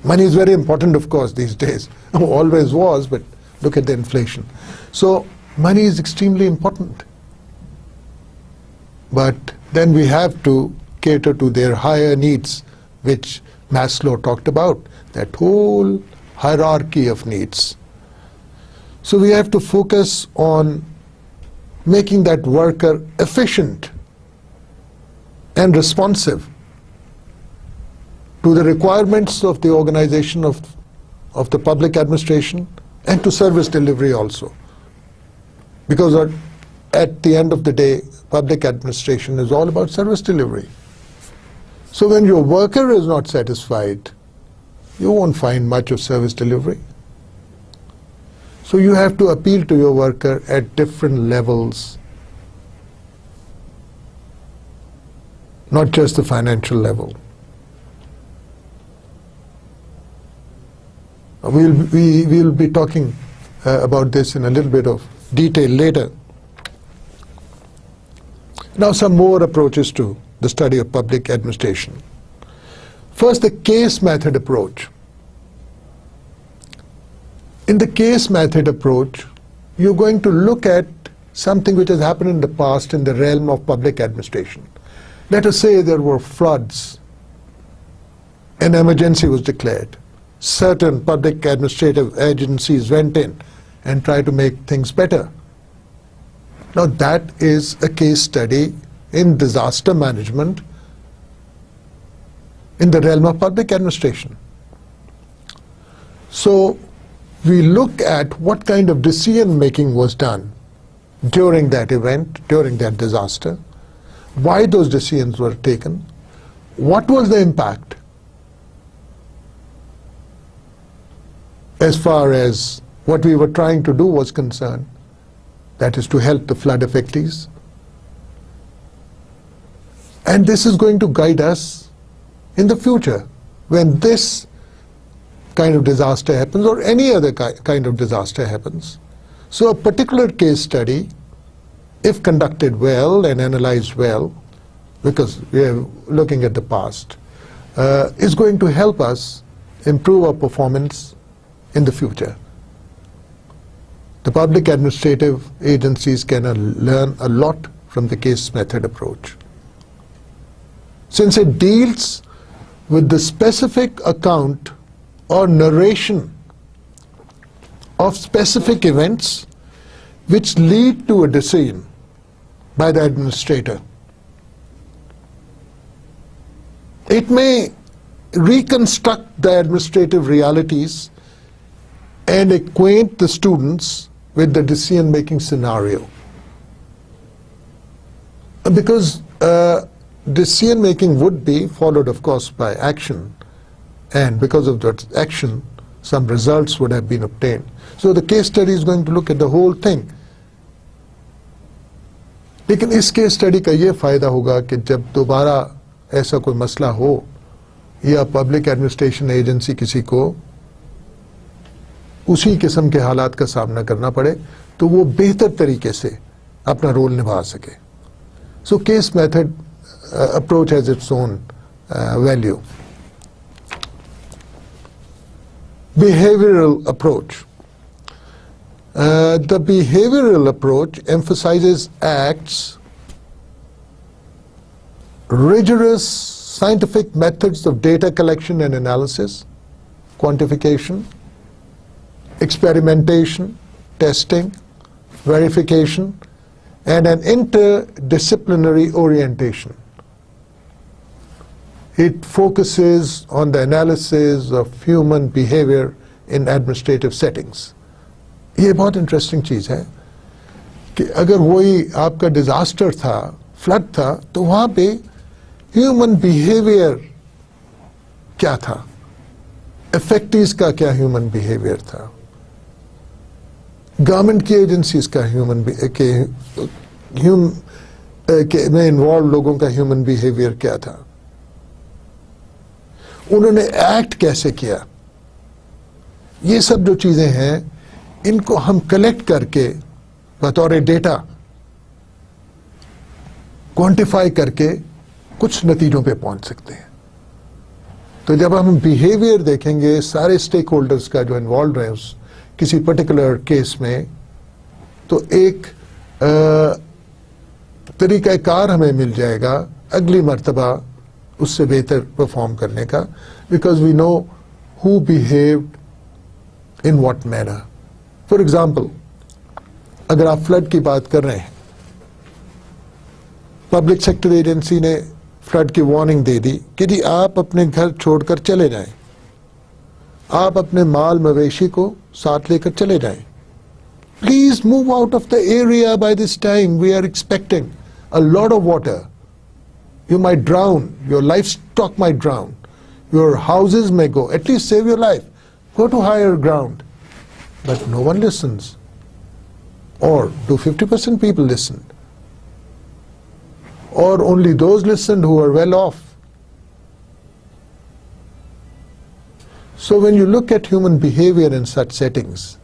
Speaker 1: Money is very important, of course, these days. Always was, but look at the inflation. So money is extremely important. But then we have to cater to their higher needs, which Maslow talked about, that whole hierarchy of needs. So we have to focus on making that worker efficient and responsive to the requirements of the organization of the public administration and to service delivery also. Because at the end of the day, public administration is all about service delivery. So when your worker is not satisfied, you won't find much of service delivery. So you have to appeal to your worker at different levels, not just the financial level. We'll be talking about this in a little bit of detail later. Now some more approaches to the study of public administration. First, the case method approach. In the case method approach, you're going to look at something which has happened in the past in the realm of public administration. Let us say there were floods, an emergency was declared. Certain public administrative agencies went in and tried to make things better. Now that is a case study in disaster management in the realm of public administration. So we look at what kind of decision making was done during that event, during that disaster, why those decisions were taken, what was the impact as far as what we were trying to do was concerned, that is to help the flood affectees. And this is going to guide us in the future when this kind of disaster happens or any other kind of disaster happens. So a particular case study, if conducted well and analyzed well, because we are looking at the past, is going to help us improve our performance in the future. The public administrative agencies can learn a lot from the case method approach. Since it deals with the specific account or narration of specific events which lead to a decision by the administrator. It may reconstruct the administrative realities and acquaint the students with the decision-making scenario. Because decision-making would be followed, of course, by action, and because of that action, some results would have been obtained. So the case study is going to look at the whole thing. लेकिन इस case study का ये फायदा होगा कि जब दोबारा ऐसा कोई मसला हो या पब्लिक एडमिनिस्ट्रेशन एजेंसी किसी को उसी किस्म के हालात का सामना करना पड़े तो वो बेहतर तरीके से अपना रोल निभा सके. So case method approach has its own value. Behavioral approach. The behavioral approach emphasizes acts, rigorous scientific methods of data collection and analysis, quantification, experimentation, testing, verification, and an interdisciplinary orientation. It focuses on the analysis of human behavior in administrative settings. ये बहुत interesting चीज़ है कि अगर वही आपका disaster था, flood था, तो वहाँ पे ह्यूमन बिहेवियर क्या था, इफेक्टिव्स का क्या ह्यूमन बिहेवियर था, गवर्नमेंट की एजेंसीज का में इन्वॉल्व लोगों का ह्यूमन बिहेवियर क्या था, उन्होंने एक्ट कैसे किया. ये सब जो चीज़ें हैं इनको हम कलेक्ट करके बतौर डेटा क्वांटिफाई करके कुछ नतीजों पे पहुंच सकते हैं। तो जब हम बिहेवियर देखेंगे सारे स्टेक होल्डर्स का जो इन्वॉल्व है उस किसी पर्टिकुलर केस में, तो एक तरीक़ाकार हमें मिल जाएगा अगली मर्तबा उससे बेहतर परफॉर्म करने का, because we know who behaved in what manner. For example, अगर आप फ्लड की बात कर रहे हैं, पब्लिक सेक्टर एजेंसी ने फ्लड की वार्निंग दे दी कि जी आप अपने घर छोड़कर चले जाएं, आप अपने माल मवेशी को साथ लेकर चले जाएं, please move out of the area by this time, we are expecting a lot of water, you might drown, your livestock might drown, your houses may go, at least save your life, go to higher ground. But no one listens. Or do 50% people listen? Or only those listened who are well off? So when you look at human behavior in such settings,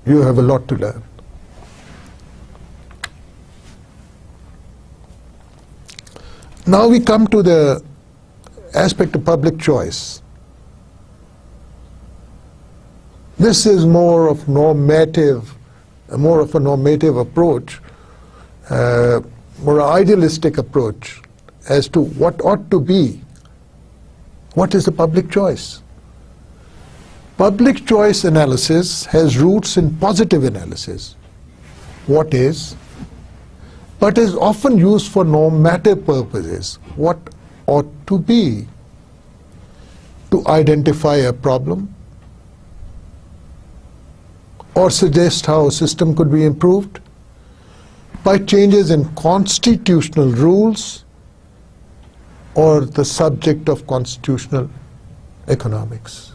Speaker 1: you have a lot to learn. Now we come to the aspect of public choice. This is more of a normative approach, more idealistic approach as to what ought to be. What is the public choice? Public choice analysis has roots in positive analysis. What is? But is often used for normative purposes. What ought to be? To identify a problem or suggest how a system could be improved by changes in constitutional rules or the subject of constitutional economics.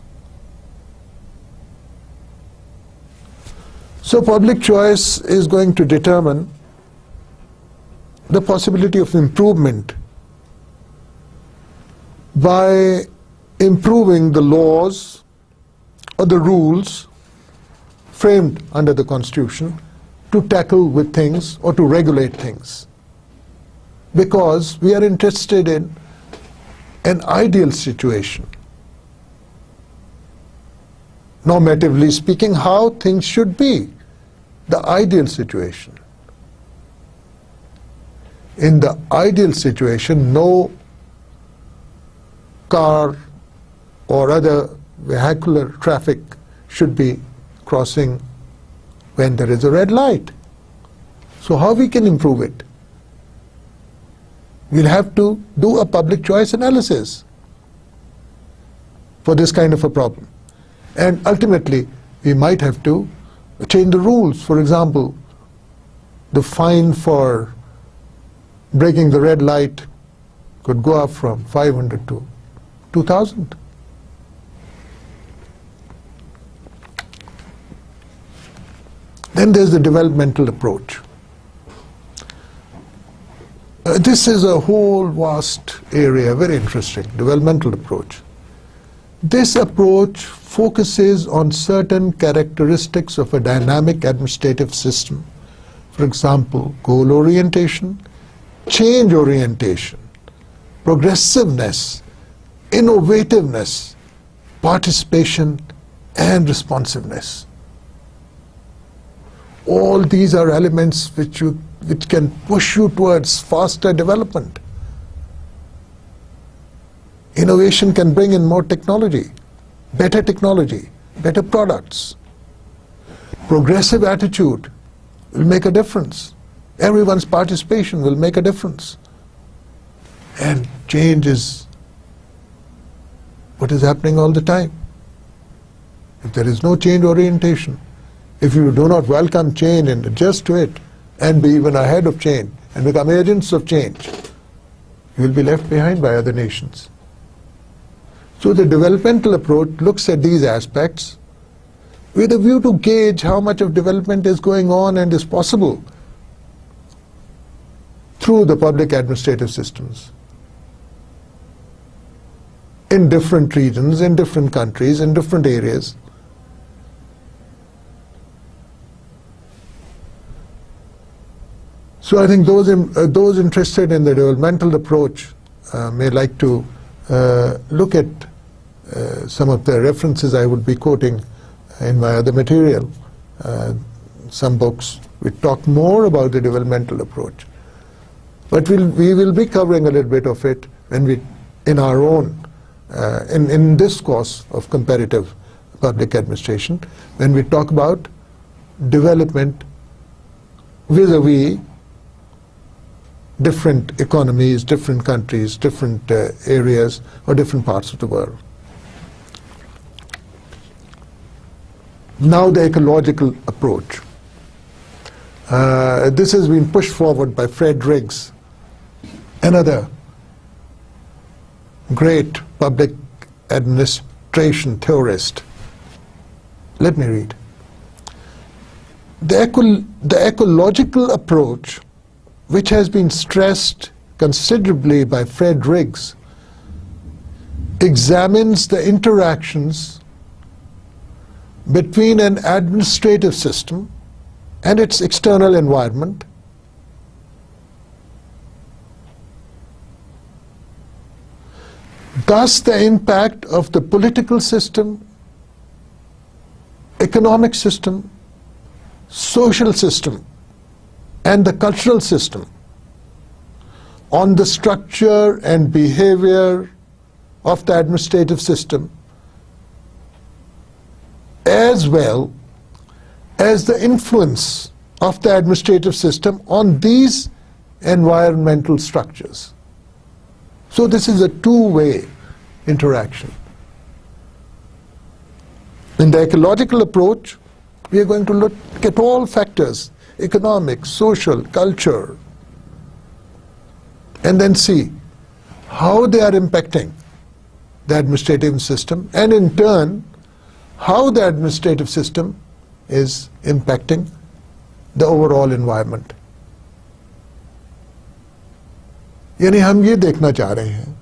Speaker 1: So public choice is going to determine the possibility of improvement by improving the laws or the rules framed under the Constitution to tackle with things or to regulate things. Because we are interested in an ideal situation. Normatively speaking, how things should be, the ideal situation. In the ideal situation, no car or other vehicular traffic should be crossing when there is a red light. So how we can improve it? We'll have to do a public choice analysis for this kind of a problem. And ultimately, we might have to change the rules. For example, the fine for breaking the red light could go up from 500 to 2,000. Then there's the developmental approach. This is a whole vast area, very interesting, developmental approach. This approach focuses on certain characteristics of a dynamic administrative system. For example, goal orientation, change orientation, progressiveness, innovativeness, participation, and responsiveness. All these are elements which can push you towards faster development. Innovation can bring in more technology, better products. Progressive attitude will make a difference. Everyone's participation will make a difference. And change is what is happening all the time. If there is no change orientation, if you do not welcome change and adjust to it and be even ahead of change and become agents of change, you will be left behind by other nations. So the developmental approach looks at these aspects with a view to gauge how much of development is going on and is possible through the public administrative systems in different regions, in different countries, in different areas. So I think those interested in the developmental approach may like to look at some of the references I would be quoting in my other material. Some books which talk more about the developmental approach. But we will be covering a little bit of it when we, in our own, in this course of comparative public administration, when we talk about development vis-a-vis different economies, different countries, different areas, or different parts of the world. Now the ecological approach. This has been pushed forward by Fred Riggs, another great public administration theorist. Let me read. The ecological approach, which has been stressed considerably by Fred Riggs, examines the interactions between an administrative system and its external environment, thus the impact of the political system, economic system, social system, and the cultural system on the structure and behavior of the administrative system, as well as the influence of the administrative system on these environmental structures. So this is a two-way interaction. In the ecological approach, we are going to look at all factors, economic, social, culture, and then see how they are impacting the administrative system, and in turn, how the administrative system is impacting the overall environment. यानी हम ये देखना चाह रहे हैं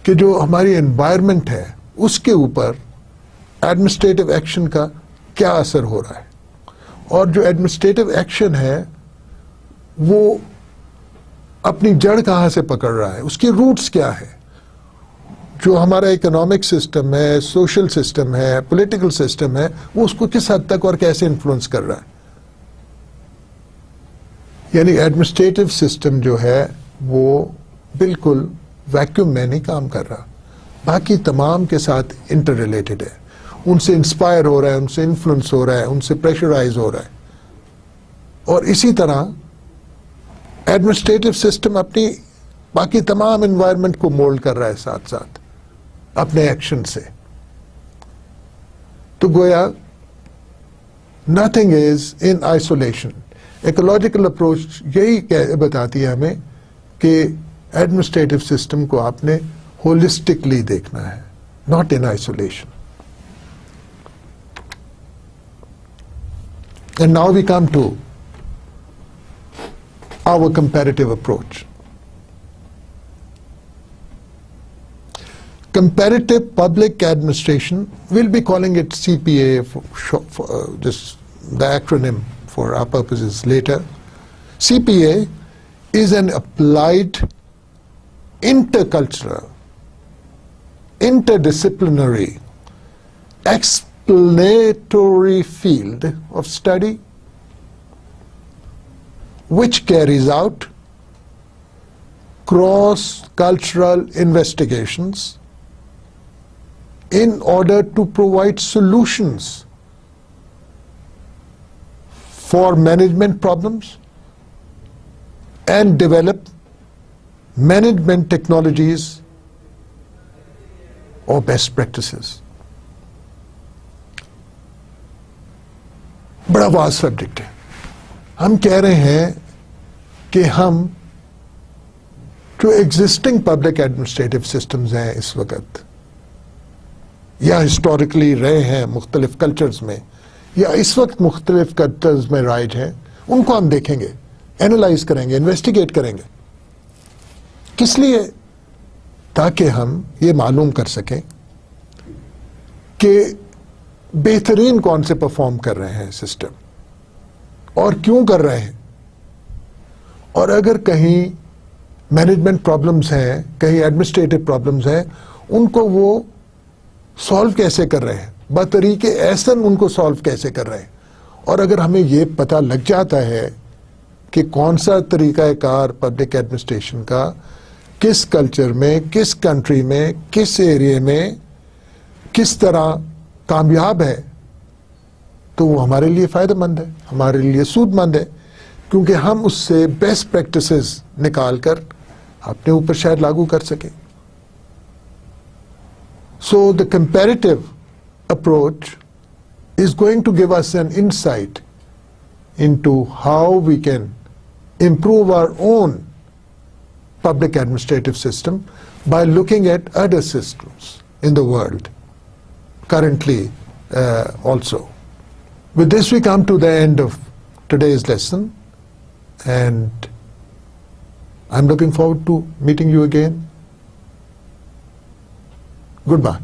Speaker 1: कि जो हमारी एनवायरनमेंट है उसके ऊपर एडमिनिस्ट्रेटिव एक्शन का क्या असर हो रहा है, और जो एडमिनिस्ट्रेटिव एक्शन है वो अपनी जड़ कहाँ से पकड़ रहा है, उसकी रूट्स क्या है, जो हमारा इकोनॉमिक सिस्टम है, सोशल सिस्टम है, पॉलिटिकल सिस्टम है, वो उसको किस हद तक और कैसे इन्फ्लुएंस कर रहा है। यानी एडमिनिस्ट्रेटिव सिस्टम जो है वो बिल्कुल वैक्यूम में नहीं काम कर रहा, बाकी तमाम के साथ इंटर रिलेटेड है, उनसे इंस्पायर हो रहा है, उनसे इन्फ्लुएंस हो रहा है, उनसे प्रेशराइज हो रहा है। और इसी तरह एडमिनिस्ट्रेटिव सिस्टम अपनी बाकी तमाम एनवायरनमेंट को मोल्ड कर रहा है साथ साथ अपने एक्शन से। तो गोया nothing is in isolation. Ecological approach यही बताती है हमें कि एडमिनिस्ट्रेटिव सिस्टम को आपने होलिस्टिकली देखना है, not in isolation. And now we come to our comparative approach. Comparative public administration, we'll be calling it CPA for just the acronym for our purposes later. CPA is an applied intercultural, interdisciplinary, explanatory field of study which carries out cross-cultural investigations in order to provide solutions for management problems and develop management technologies or best practices. बड़ा vast subject है। हम कह रहे हैं कि हम जो existing public administrative systems हैं इस वक्त, या हिस्टोरिकली रहे हैं मुख्तलिफ कल्चर्स में, या इस वक्त मुख्तलिफ कल्चर्स में राइज हैं, उनको हम देखेंगे, एनालाइज करेंगे, इन्वेस्टिगेट करेंगे। किस लिए? ताकि हम ये मालूम कर सकें कि बेहतरीन कौन से परफॉर्म कर रहे हैं सिस्टम, और क्यों कर रहे हैं, और अगर कहीं मैनेजमेंट प्रॉब्लम्स हैं, कहीं एडमिनिस्ट्रेटिव प्रॉब्लम्स हैं, उनको वो सॉल्व कैसे कर रहे हैं, बतरीके ऐसन उनको सॉल्व कैसे कर रहे हैं। और अगर हमें ये पता लग जाता है कि कौन सा तरीक़ाकार पब्लिक एडमिनिस्ट्रेशन का किस कल्चर में, किस कंट्री में, किस एरिया में किस तरह कामयाब है, तो वो हमारे लिए फ़ायदेमंद है, हमारे लिए सूदमंद है, क्योंकि हम उससे बेस्ट प्रैक्टिसेस निकाल कर अपने ऊपर शायद लागू कर सकें। So the comparative approach is going to give us an insight into how we can improve our own public administrative system by looking at other systems in the world currently also. With this we come to the end of today's lesson, and I'm looking forward to meeting you again. Goodbye.